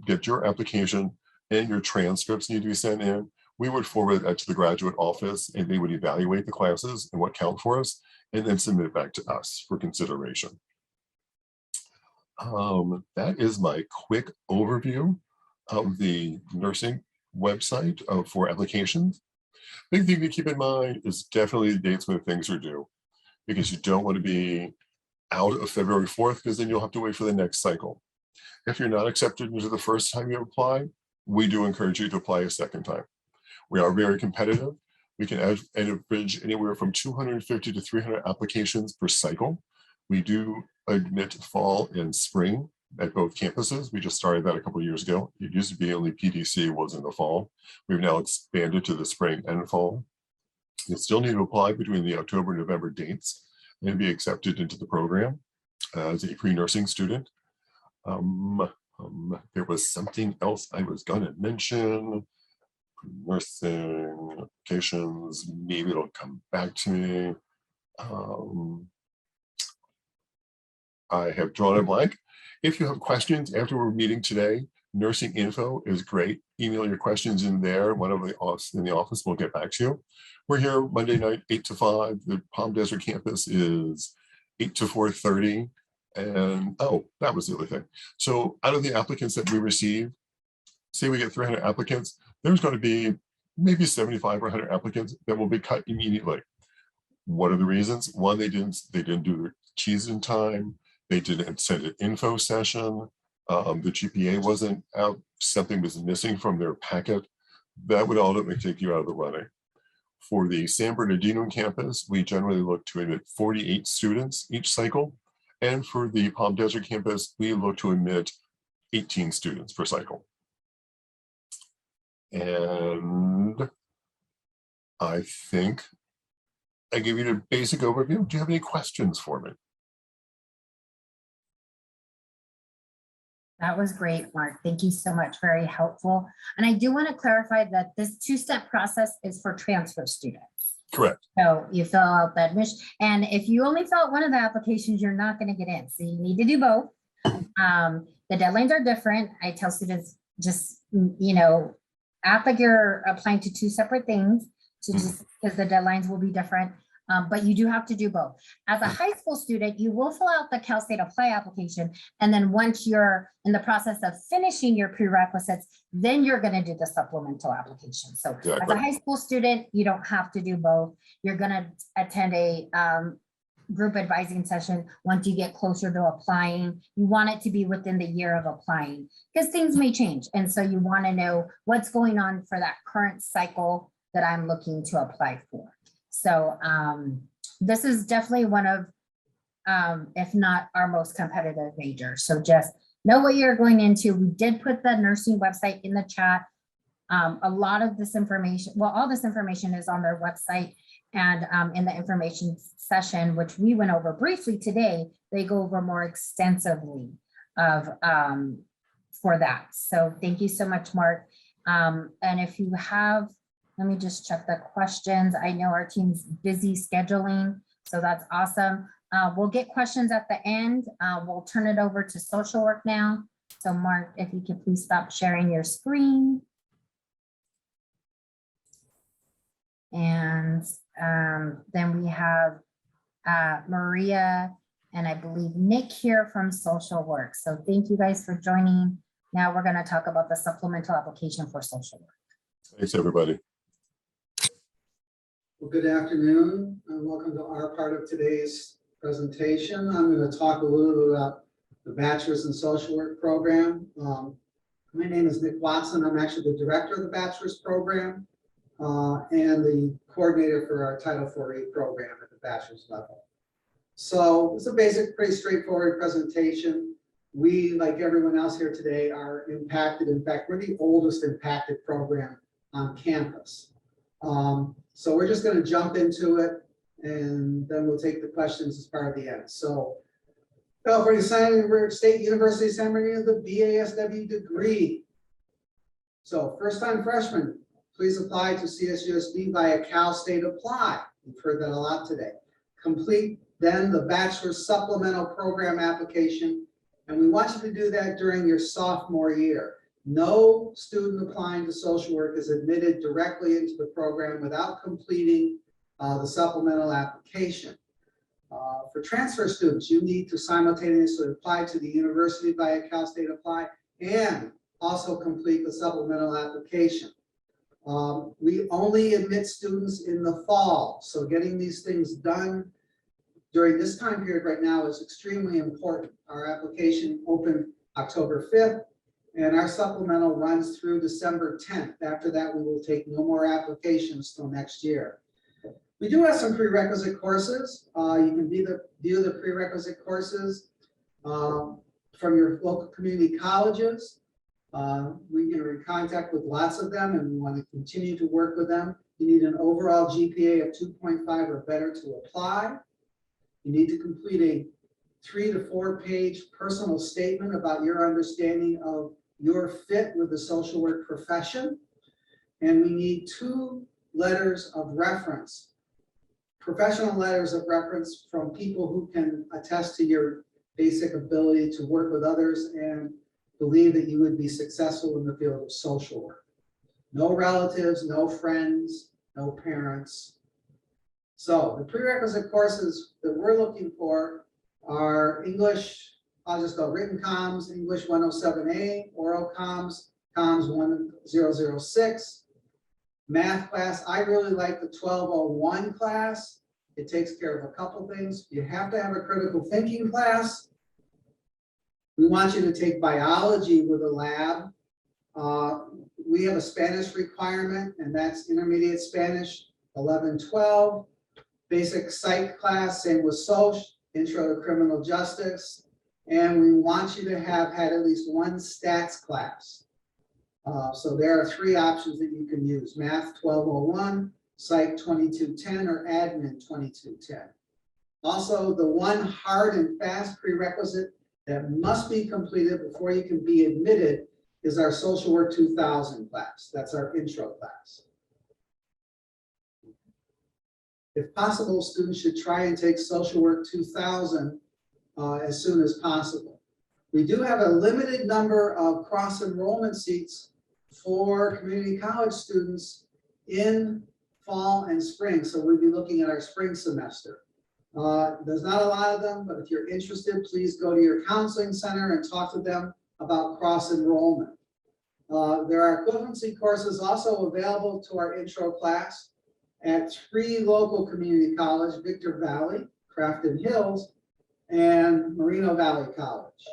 get your application and your transcripts need to be sent in. We would forward that to the graduate office and they would evaluate the classes and what count for us, and then submit it back to us for consideration. That is my quick overview of the nursing website for applications. Big thing to keep in mind is definitely the dates when things are due, because you don't want to be out of February 4th, because then you'll have to wait for the next cycle. If you're not accepted into the first time you apply, we do encourage you to apply a second time. We are very competitive. We can average anywhere from 250 to 300 applications per cycle. We do admit fall and spring at both campuses. We just started that a couple of years ago. It used to be only PDC was in the fall. We've now expanded to the spring and fall. You still need to apply between the October and November dates and be accepted into the program as a pre-nursing student. There was something else I was going to mention. Nursing applications, maybe it'll come back to me. I have drawn a blank. If you have questions after we're meeting today, nursing info is great. Email your questions in there. One of the in the office will get back to you. We're here Monday night, 8 to 5. The Palm Desert campus is 8 to 4:30. And oh, that was the other thing. So out of the applicants that we receive, say we get 300 applicants, there's going to be maybe 75 or 100 applicants that will be cut immediately. What are the reasons? One, they didn't do their cheese in time. They didn't send an info session. The GPA wasn't out. Something was missing from their packet. That would ultimately take you out of the running. For the San Bernardino campus, we generally look to admit 48 students each cycle. And for the Palm Desert campus, we look to admit 18 students per cycle. And I think I gave you a basic overview. Do you have any questions for me? That was great, Mark. Thank you so much. Very helpful. And I do want to clarify that this 2-step process is for transfer students. Correct. So you fill out the admission, and if you only fill out one of the applications, you're not going to get in. So you need to do both. The deadlines are different. I tell students just, act like you're applying to 2 separate things. to just, because the deadlines will be different. But you do have to do both. As a high school student, you will fill out the Cal State Apply application. And then once you're in the process of finishing your prerequisites, then you're going to do the supplemental application. So as Exactly. a high school student, you don't have to do both. You're going to attend a group advising session once you get closer to applying. You want it to be within the year of applying because things may change. And so you want to know what's going on for that current cycle that I'm looking to apply for. So this is definitely one of, if not our most competitive major. So just know what you're going into. We did put the nursing website in the chat. A lot of this information, well, all this information is on their website, and in the information session, which we went over briefly today, they go over more extensively of for that. So thank you so much, Mark. And if you have, let me just check the questions. I know our team's busy scheduling, so that's awesome. We'll get questions at the end. We'll turn it over to social work now. So Mark, if you could please stop sharing your screen. And then we have Maria and I believe Nick here from social work. So thank you guys for joining. Now we're going to talk about the supplemental application for social work. Thanks, everybody. Well, good afternoon and welcome to our part of today's presentation. I'm going to talk a little bit about the Bachelor's in Social Work program. My name is Nick Watson. I'm actually the director of the Bachelor's program and the coordinator for our Title IV program at the Bachelor's level. So it's a basic, pretty straightforward presentation. We, like everyone else here today, are impacted. In fact, we're the oldest impacted program on campus. So we're just going to jump into it and then we'll take the questions as part of the end. So California State University of San Bernardino, the BASW degree. So first-time freshmen, please apply to CSUSB via Cal State Apply. We've heard that a lot today. Complete then the Bachelor's Supplemental Program application. And we want you to do that during your sophomore year. No student applying to social work is admitted directly into the program without completing the supplemental application. For transfer students, you need to simultaneously apply to the university via Cal State Apply and also complete the supplemental application. We only admit students in the fall, so getting these things done during this time period right now is extremely important. Our application opened October 5th. And our supplemental runs through December 10th. After that, we will take no more applications till next year. We do have some prerequisite courses. You can view the prerequisite courses from your local community colleges. We are in contact with lots of them and we want to continue to work with them. You need an overall GPA of 2.5 or better to apply. You need to complete a 3 to 4 page personal statement about your understanding of your fit with the social work profession. And we need 2 letters of reference, professional letters of reference from people who can attest to your basic ability to work with others and believe that you would be successful in the field of social work. No relatives, no friends, no parents. So the prerequisite courses that we're looking for are English, I'll just go written comms, English 107A, oral comms, comms 1006, math class. I really like the 1201 class. It takes care of a couple things. You have to have a critical thinking class. We want you to take biology with a lab. We have a Spanish requirement, and that's intermediate Spanish 1112. Basic psych class, same with Soc, intro to criminal justice. And we want you to have had at least 1 stats class. So there are 3 options that you can use: math 1201, psych 2210, or admin 2210. Also, the one hard and fast prerequisite that must be completed before you can be admitted is our Social Work 2000 class. That's our intro class. If possible, students should try and take Social Work 2000 as soon as possible. We do have a limited number of cross-enrollment seats for community college students in fall and spring. So we'll be looking at our spring semester. There's not a lot of them, but if you're interested, please go to your counseling center and talk to them about cross enrollment. There are equivalency courses also available to our intro class at 3 local community colleges: Victor Valley, Crafton Hills, and Moreno Valley College.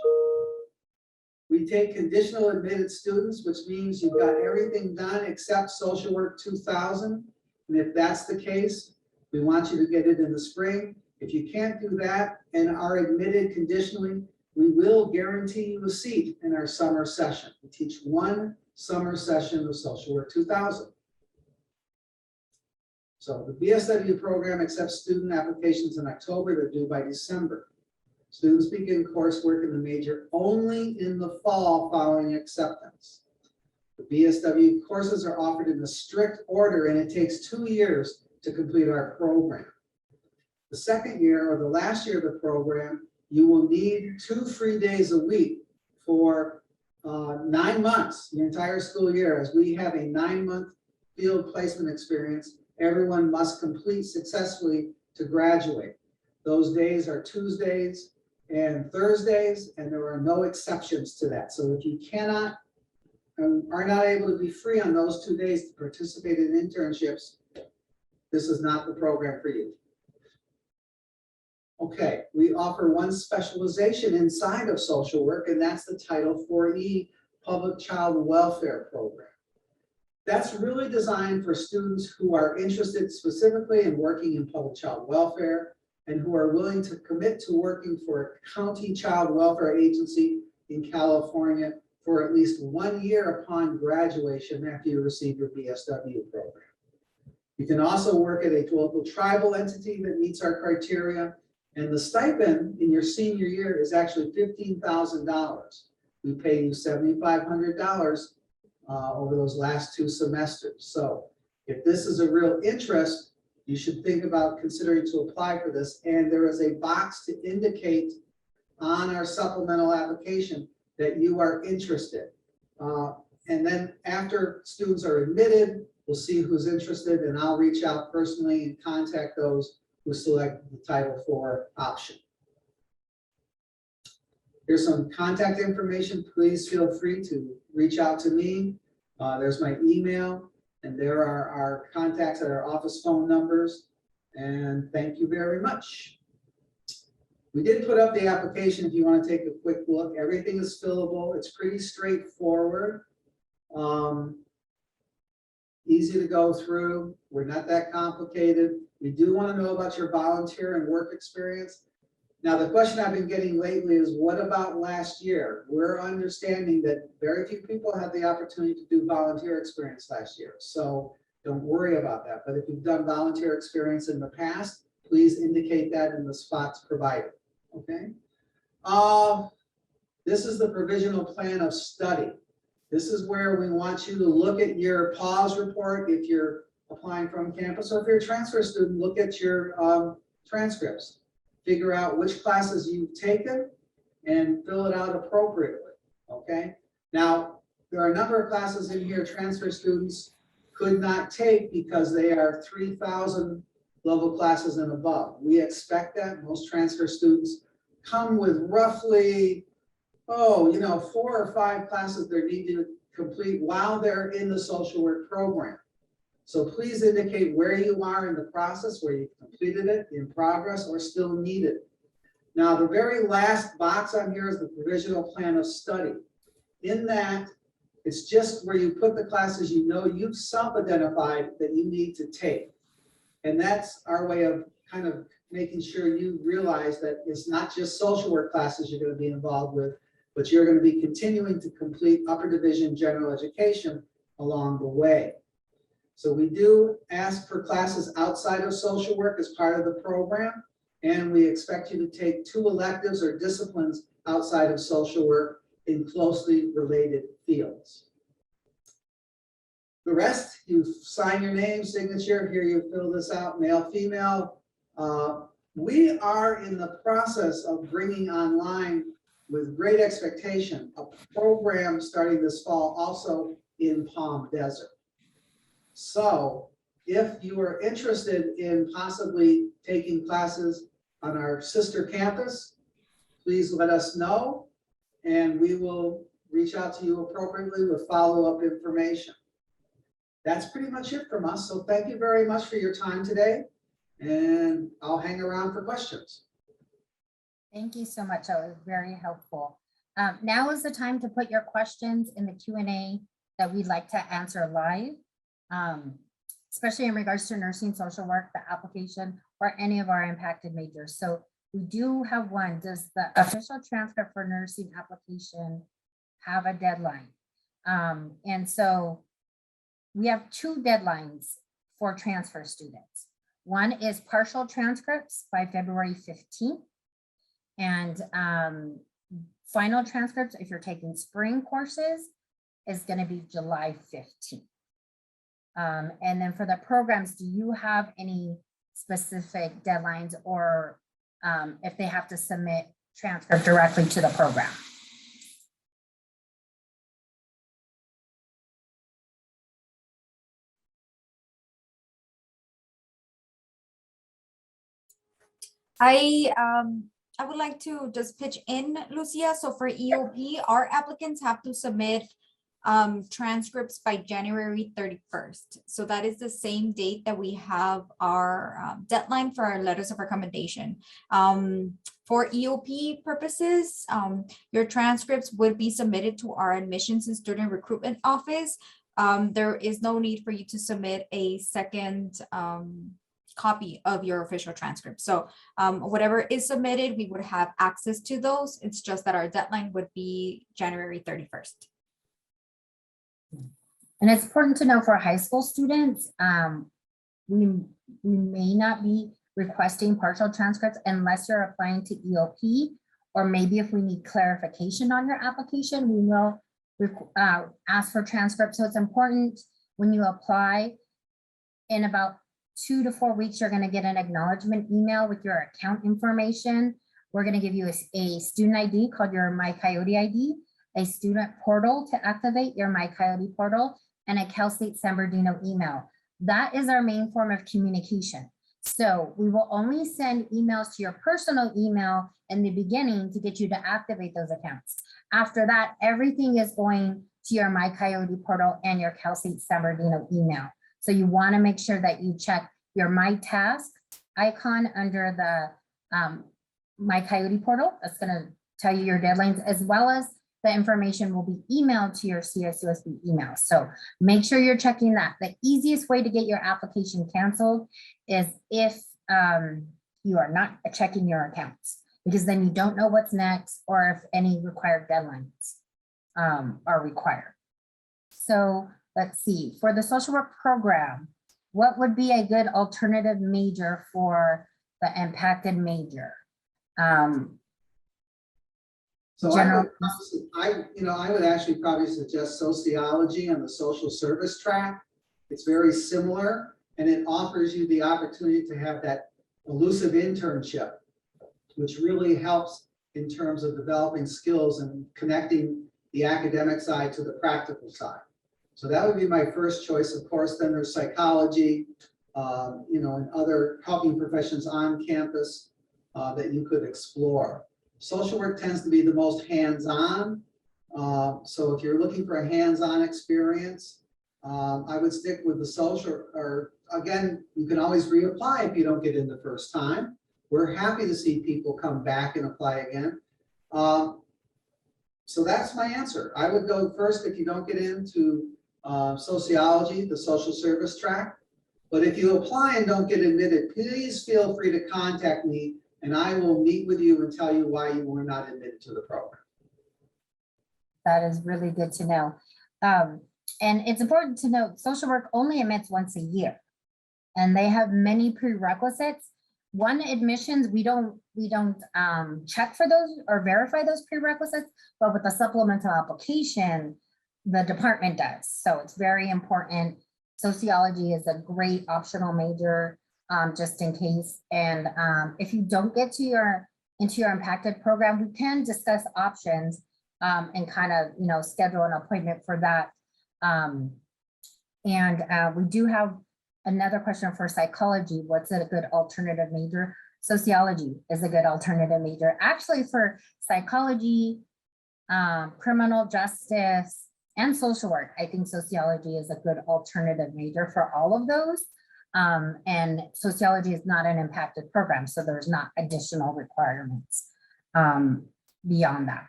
We take conditional admitted students, which means you've got everything done except Social Work 2000. And if that's the case, we want you to get it in the spring. If you can't do that and are admitted conditionally, we will guarantee you a seat in our summer session. We teach 1 summer session of Social Work 2000. So the BSW program accepts student applications in October. They're due by December. Students begin coursework in the major only in the fall following acceptance. The BSW courses are offered in a strict order, and it takes 2 years to complete our program. The second year, or the last year of the program, you will need 2 free days a week for 9 months, the entire school year. As we have a 9-month field placement experience, everyone must complete successfully to graduate. Those days are Tuesdays and Thursdays, and there are no exceptions to that. So if you cannot are not able to be free on those 2 days to participate in internships, this is not the program for you. Okay, we offer 1 specialization inside of social work, and that's the Title IV Public Child Welfare Program. That's really designed for students who are interested specifically in working in public child welfare and who are willing to commit to working for a county child welfare agency in California for at least 1 year upon graduation after you receive your BSW program. You can also work at a local tribal entity that meets our criteria, and the stipend in your senior year is actually $15,000. We pay you $7,500 over those last 2 semesters. So if this is a real interest, you should think about considering to apply for this. And there is a box to indicate on our supplemental application that you are interested. And then after students are admitted, we'll see who's interested, and I'll reach out personally and contact those who select the Title IV option. Here's some contact information. Please feel free to reach out to me. There's my email, and there are our contacts at our office phone numbers. And thank you very much. We did put up the application if you want to take a quick look. Everything is fillable. It's pretty straightforward. Easy to go through. We're not that complicated. We do want to know about your volunteer and work experience. Now, the question I've been getting lately is, what about last year? We're understanding that very few people had the opportunity to do volunteer experience last year. So don't worry about that. But if you've done volunteer experience in the past, please indicate that in the spots provided. Okay. This is the provisional plan of study. This is where we want you to look at your pause report if you're applying from campus, or if you're a transfer student, look at your transcripts. Figure out which classes you've taken and fill it out appropriately, okay? Now, there are a number of classes in here transfer students could not take because they are 3,000 level classes and above. We expect that. Most transfer students come with roughly, 4 or 5 classes they need to complete while they're in the social work program. So please indicate where you are in the process, where you've completed it, in progress, or still need it. Now, the very last box on here is the provisional plan of study. In that, it's just where you put the classes you've self-identified that you need to take. And that's our way of kind of making sure you realize that it's not just social work classes you're going to be involved with, but you're going to be continuing to complete upper division general education along the way. So we do ask for classes outside of social work as part of the program, and we expect you to take 2 electives or disciplines outside of social work in closely related fields. The rest, you sign your name, signature, here you fill this out, male, female. We are in the process of bringing online, with great expectation, a program starting this fall also in Palm Desert. So if you are interested in possibly taking classes on our sister campus, please let us know, and we will reach out to you appropriately with follow-up information. That's pretty much it from us. So thank you very much for your time today, and I'll hang around for questions. Thank you so much. That was very helpful. Now is the time to put your questions in the Q&A that we'd like to answer live, especially in regards to nursing, social work, the application, or any of our impacted majors. So we do have one. Does the official transcript for nursing application have a deadline? And so we have two deadlines for transfer students. One is partial transcripts by February 15th. And final transcripts, if you're taking spring courses, is going to be July 15th. And then for the programs, do you have any specific deadlines, or if they have to submit transcript directly to the program? I would like to just pitch in, Lucia. So for EOP, our applicants have to submit transcripts by January 31st. So that is the same date that we have our deadline for our letters of recommendation. For EOP purposes, your transcripts would be submitted to our admissions and student recruitment office. There is no need for you to submit a second copy of your official transcript. So whatever is submitted, we would have access to those. It's just that our deadline would be January 31st. And it's important to know for high school students, we may not be requesting partial transcripts unless you're applying to EOP, or maybe if we need clarification on your application, we will ask for transcripts. So it's important when you apply, in about 2 to 4 weeks, you're going to get an acknowledgement email with your account information. We're going to give you a student ID called your My Coyote ID, a student portal to activate your My Coyote portal, and a Cal State San Bernardino email. That is our main form of communication. So we will only send emails to your personal email in the beginning to get you to activate those accounts. After that, everything is going to your My Coyote portal and your Cal State San Bernardino email. So you want to make sure that you check your My Task icon under the My Coyote portal. That's going to tell you your deadlines, as well as the information will be emailed to your CSUSB email. So make sure you're checking that. The easiest way to get your application canceled is if you are not checking your accounts, because then you don't know what's next or if any required deadlines are required. So let's see, for the social work program, what would be a good alternative major for the impacted major? So General- I would actually probably suggest sociology on the social service track. It's very similar, and it offers you the opportunity to have that elusive internship, which really helps in terms of developing skills and connecting the academic side to the practical side. So that would be my first choice. Of course, then there's psychology, and other helping professions on campus that you could explore. Social work tends to be the most hands-on. So if you're looking for a hands-on experience, I would stick with the social, or again, you can always reapply if you don't get in the first time. We're happy to see people come back and apply again. So that's my answer. I would go first if you don't get into sociology, the social service track. But if you apply and don't get admitted, please feel free to contact me, and I will meet with you and tell you why you were not admitted to the program. That is really good to know. And it's important to note, social work only admits once a year, and they have many prerequisites. One, admissions, we don't check for those or verify those prerequisites, but with the supplemental application, the department does. So it's very important. Sociology is a great optional major, just in case. And if you don't get to into your impacted program, we can discuss options and kind of, schedule an appointment for that. And we do have Another question for psychology, what's a good alternative major? Sociology is a good alternative major. Actually, for psychology, criminal justice, and social work, I think sociology is a good alternative major for all of those. And sociology is not an impacted program, so there's not additional requirements beyond that,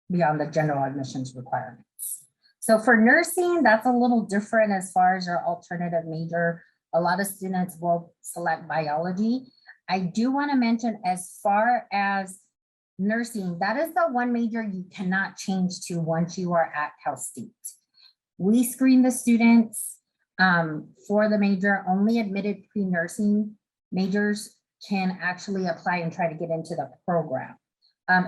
beyond the general admissions requirements. So for nursing, that's a little different as far as your alternative major. A lot of students will select biology. I do want to mention, as far as nursing, that is the one major you cannot change to once you are at Cal State. We screen the students for the major. Only admitted pre-nursing majors can actually apply and try to get into the program.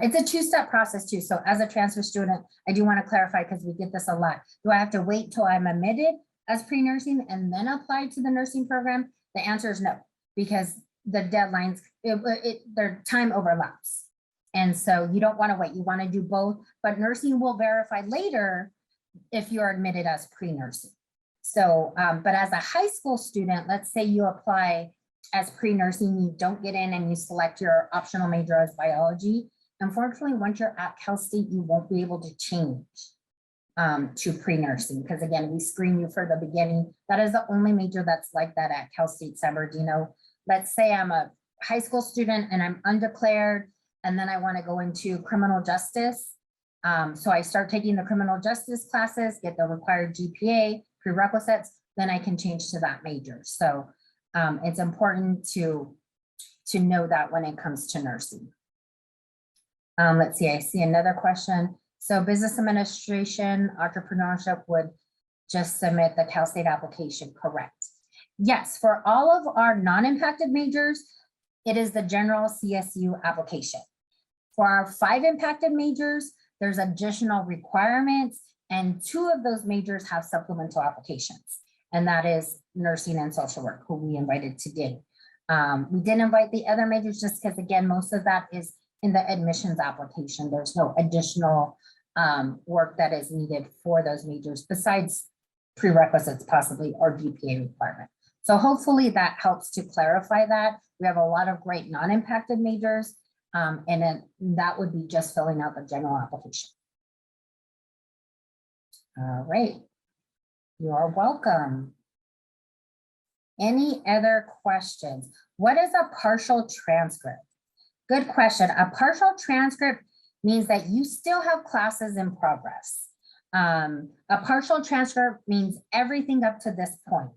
It's a two-step process too. So as a transfer student, I do want to clarify, because we get this a lot. Do I have to wait till I'm admitted as pre-nursing and then apply to the nursing program? The answer is no, because the deadlines, their time overlaps. And so you don't want to wait, you want to do both, but nursing will verify later if you're admitted as pre-nursing. So, but as a high school student, let's say you apply as pre-nursing, you don't get in and you select your optional major as biology. Unfortunately, once you're at Cal State, you won't be able to change to pre-nursing, because again, we screen you for the beginning. That is the only major that's like that at Cal State San Bernardino. Let's say I'm a high school student and I'm undeclared, and then I want to go into criminal justice. So I start taking the criminal justice classes, get the required GPA, prerequisites, then I can change to that major. So it's important to know that when it comes to nursing. Let's see, I see another question. So business administration, entrepreneurship would just submit the Cal State application, correct? Yes, for all of our non-impacted majors, it is the general CSU application. For our 5 impacted majors, there's additional requirements, and 2 of those majors have supplemental applications, and that is nursing and social work, who we invited today. We didn't invite the other majors just because, again, most of that is in the admissions application. There's no additional work that is needed for those majors besides prerequisites possibly or GPA requirement. So hopefully that helps to clarify that. We have a lot of great non-impacted majors, and then that would be just filling out the general application. All right, you are welcome. Any other questions? What is a partial transcript? Good question. A partial transcript means that you still have classes in progress. A partial transcript means everything up to this point.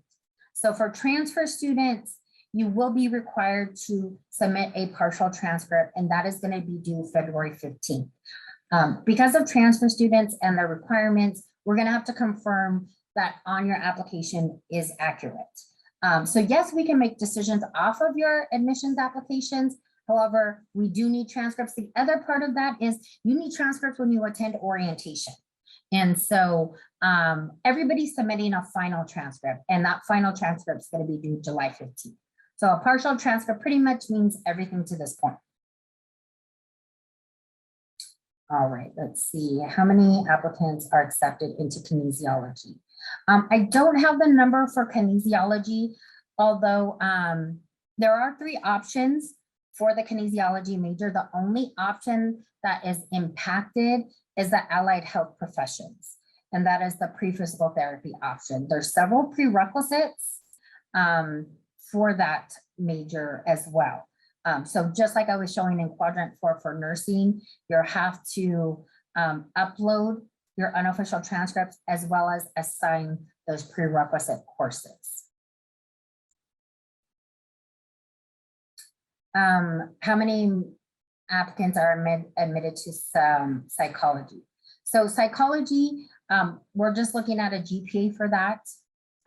So for transfer students, you will be required to submit a partial transcript, and that is going to be due February 15th. Because of transfer students and their requirements, we're going to have to confirm that on your application is accurate. So yes, we can make decisions off of your admissions applications. However, we do need transcripts. The other part of that is you need transcripts when you attend orientation. And so everybody's submitting a final transcript, and that final transcript is going to be due July 15th. So a partial transcript pretty much means everything to this point. All right, let's see. How many applicants are accepted into kinesiology? I don't have the number for kinesiology, although there are 3 options for the kinesiology major. The only option that is impacted is the allied health professions, and that is the pre-physical therapy option. There's several prerequisites for that major as well. So just like I was showing in quadrant 4 for nursing, you have to upload your unofficial transcripts as well as assign those prerequisite courses. How many applicants are admitted to psychology? So psychology, we're just looking at a GPA for that.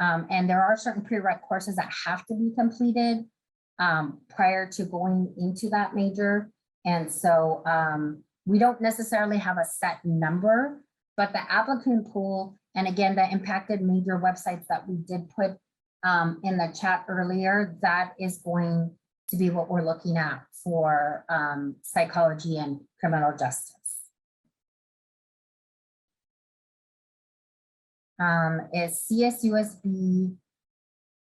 And there are certain prereq courses that have to be completed prior to going into that major. And so we don't necessarily have a set number, but the applicant pool, and again, the impacted major websites that we did put in the chat earlier, that is going to be what we're looking at for psychology and criminal justice. Is CSUSB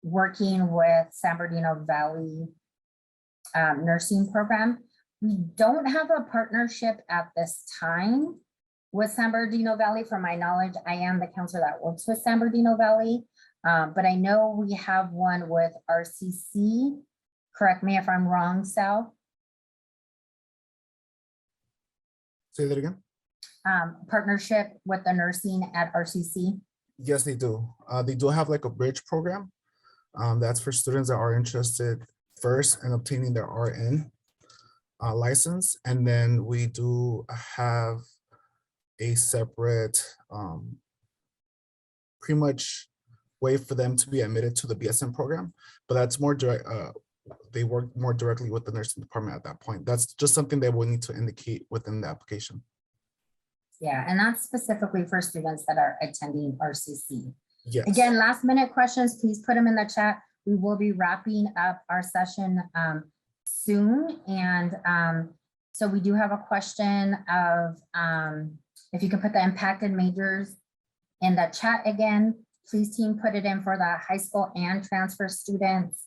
working with San Bernardino Valley nursing program. We don't have a partnership at this time with San Bernardino Valley. From my knowledge, I am the counselor that works with San Bernardino Valley, but I know we have one with RCC. Correct me if I'm wrong, Sal. Say that again? Partnership with the nursing at RCC. Yes, they do. They do have like a bridge program. That's for students that are interested first in obtaining their RN license. And then we do have a separate pretty much way for them to be admitted to the BSN program, but that's more direct. They work more directly with the nursing department at that point. That's just something they will need to indicate within the application. Yeah, and that's specifically for students that are attending RCC. Yes. Again, last minute questions, please put them in the chat. We will be wrapping up our session soon. And so we do have a question of if you can put the impacted majors in the chat again, please team put it in for the high school and transfer students,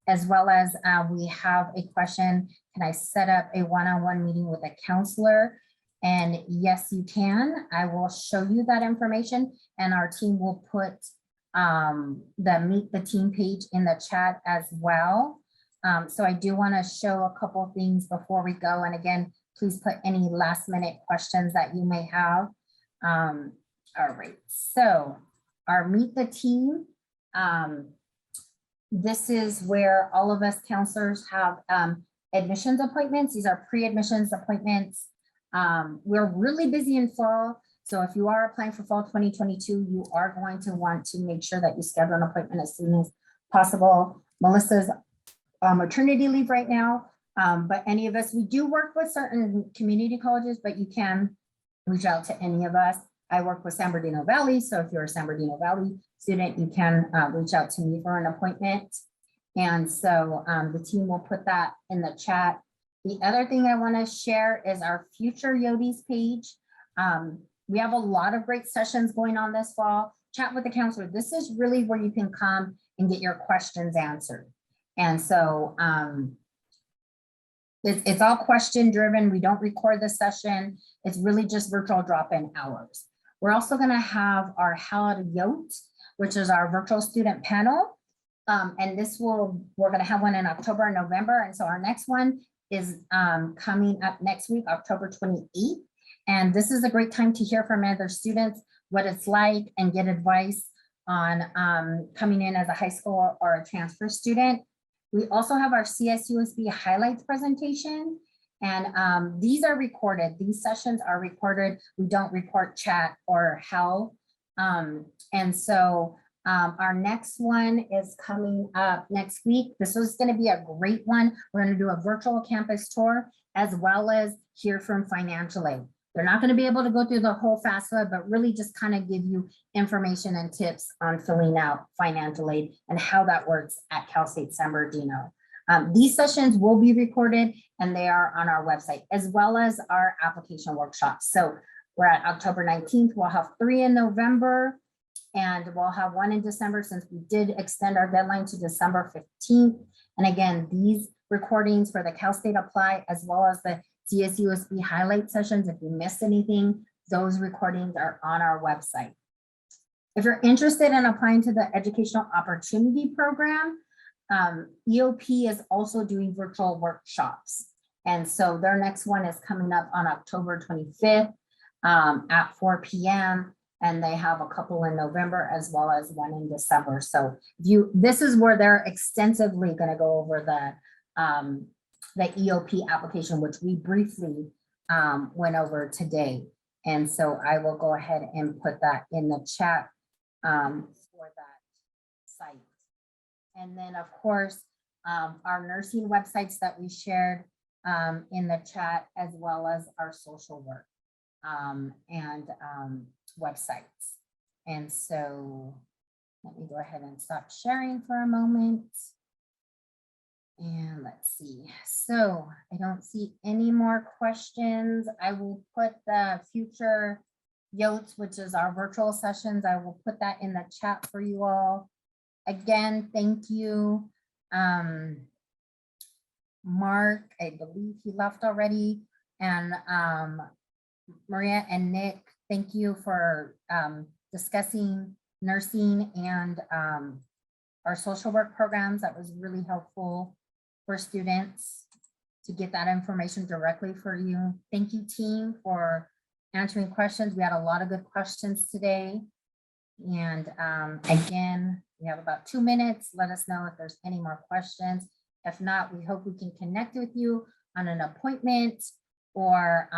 as well as we have a question, can I set up a one-on-one meeting with a counselor? And yes, you can. I will show you that information, and our team will put the Meet the Team page in the chat as well. So I do want to show a couple of things before we go. And again, please put any last minute questions that you may have. All right, so our Meet the Team. This is where all of us counselors have admissions appointments. These are pre-admissions appointments. We're really busy in fall. So if you are applying for fall 2022, you are going to want to make sure that you schedule an appointment as soon as possible. Melissa's maternity leave right now, but any of us, we do work with certain community colleges, but you can reach out to any of us. I work with San Bernardino Valley, so if you're a San Bernardino Valley student, you can reach out to me for an appointment. And so the team will put that in the chat. The other thing I want to share is our future Yodis page. We have a lot of great sessions going on this fall. Chat with the counselor. This is really where you can come and get your questions answered. And so it's all question driven. We don't record the session. It's really just virtual drop-in hours. We're also going to have our Hal Yote, which is our virtual student panel. And we're going to have one in October and November. And so our next one is coming up next week, October 28th. And this is a great time to hear from other students, what it's like, and get advice on coming in as a high school or a transfer student. We also have our CSUSB highlights presentation, and these are recorded. These sessions are recorded. We don't report chat or how. And so our next one is coming up next week. This is going to be a great one. We're going to do a virtual campus tour as well as hear from financial aid. They're not going to be able to go through the whole FAFSA, but really just kind of give you information and tips on filling out financial aid and how that works at Cal State San Bernardino. These sessions will be recorded and they are on our website, as well as our application workshops. So we're at October 19th. We'll have 3 in November, and we'll have 1 in December, since we did extend our deadline to December 15th. And again, these recordings for the Cal State Apply, as well as the CSUSB highlight sessions, if you missed anything, those recordings are on our website. If you're interested in applying to the Educational Opportunity Program, EOP is also doing virtual workshops. And so their next one is coming up on October 25th at 4 p.m. And they have a couple in November as well as 1 in December. So this is where they're extensively going to go over the EOP application, which we briefly went over today. And so I will go ahead and put that in the chat for that site. And then of course, our nursing websites that we shared in the chat, as well as our social work and websites. And so let me go ahead and stop sharing for a moment. And let's see. So I don't see any more questions. I will put the future YOTS, which is our virtual sessions. I will put that in the chat for you all. again, thank you. Mark, I believe he left already, and Maria and Nick, thank you for discussing nursing and our social work programs. That was really helpful for students to get that information directly for you. Thank you, team, for answering questions. We had a lot of good questions today. And again, we have about 2 minutes. Let us know if there's any more questions. If not, we hope we can connect with you on an appointment or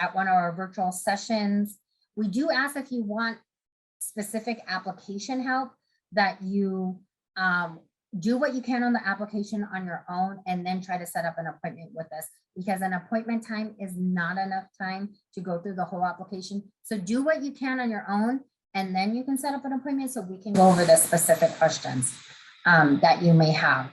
at one of our virtual sessions. We do ask if you want specific application help that you do what you can on the application on your own and then try to set up an appointment with us, because an appointment time is not enough time to go through the whole application. So do what you can on your own, and then you can set up an appointment so we can go over the specific questions that you may have.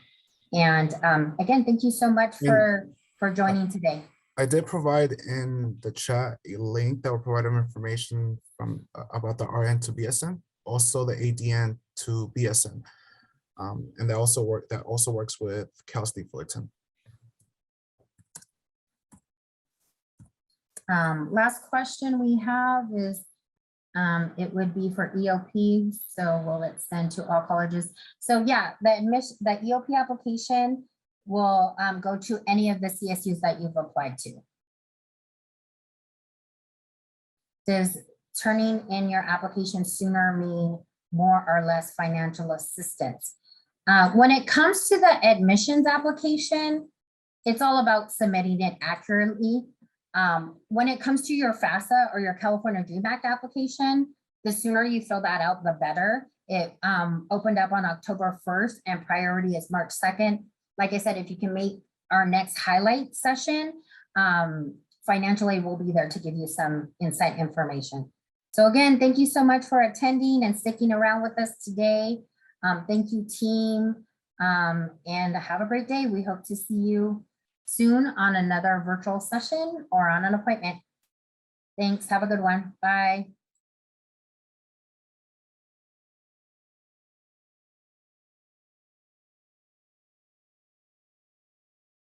And again, thank you so much for joining today. I did provide in the chat a link that will provide them information from about the RN to BSN, also the ADN to BSN. And that also works with Cal State Fullerton. Last question we have is, it would be for EOP, so will it send to all colleges? So yeah, the EOP application will go to any of the CSUs that you've applied to. Does turning in your application sooner mean more or less financial assistance? When it comes to the admissions application, it's all about submitting it accurately. When it comes to your FAFSA or your California Dream Act application, the sooner you fill that out, the better. It opened up on October 1st and priority is March 2nd. Like I said, if you can make our next highlight session, financial aid will be there to give you some insight information. So again, thank you so much for attending and sticking around with us today. Thank you, team, and have a great day. We hope to see you soon on another virtual session or on an appointment. Thanks. Have a good one. Bye.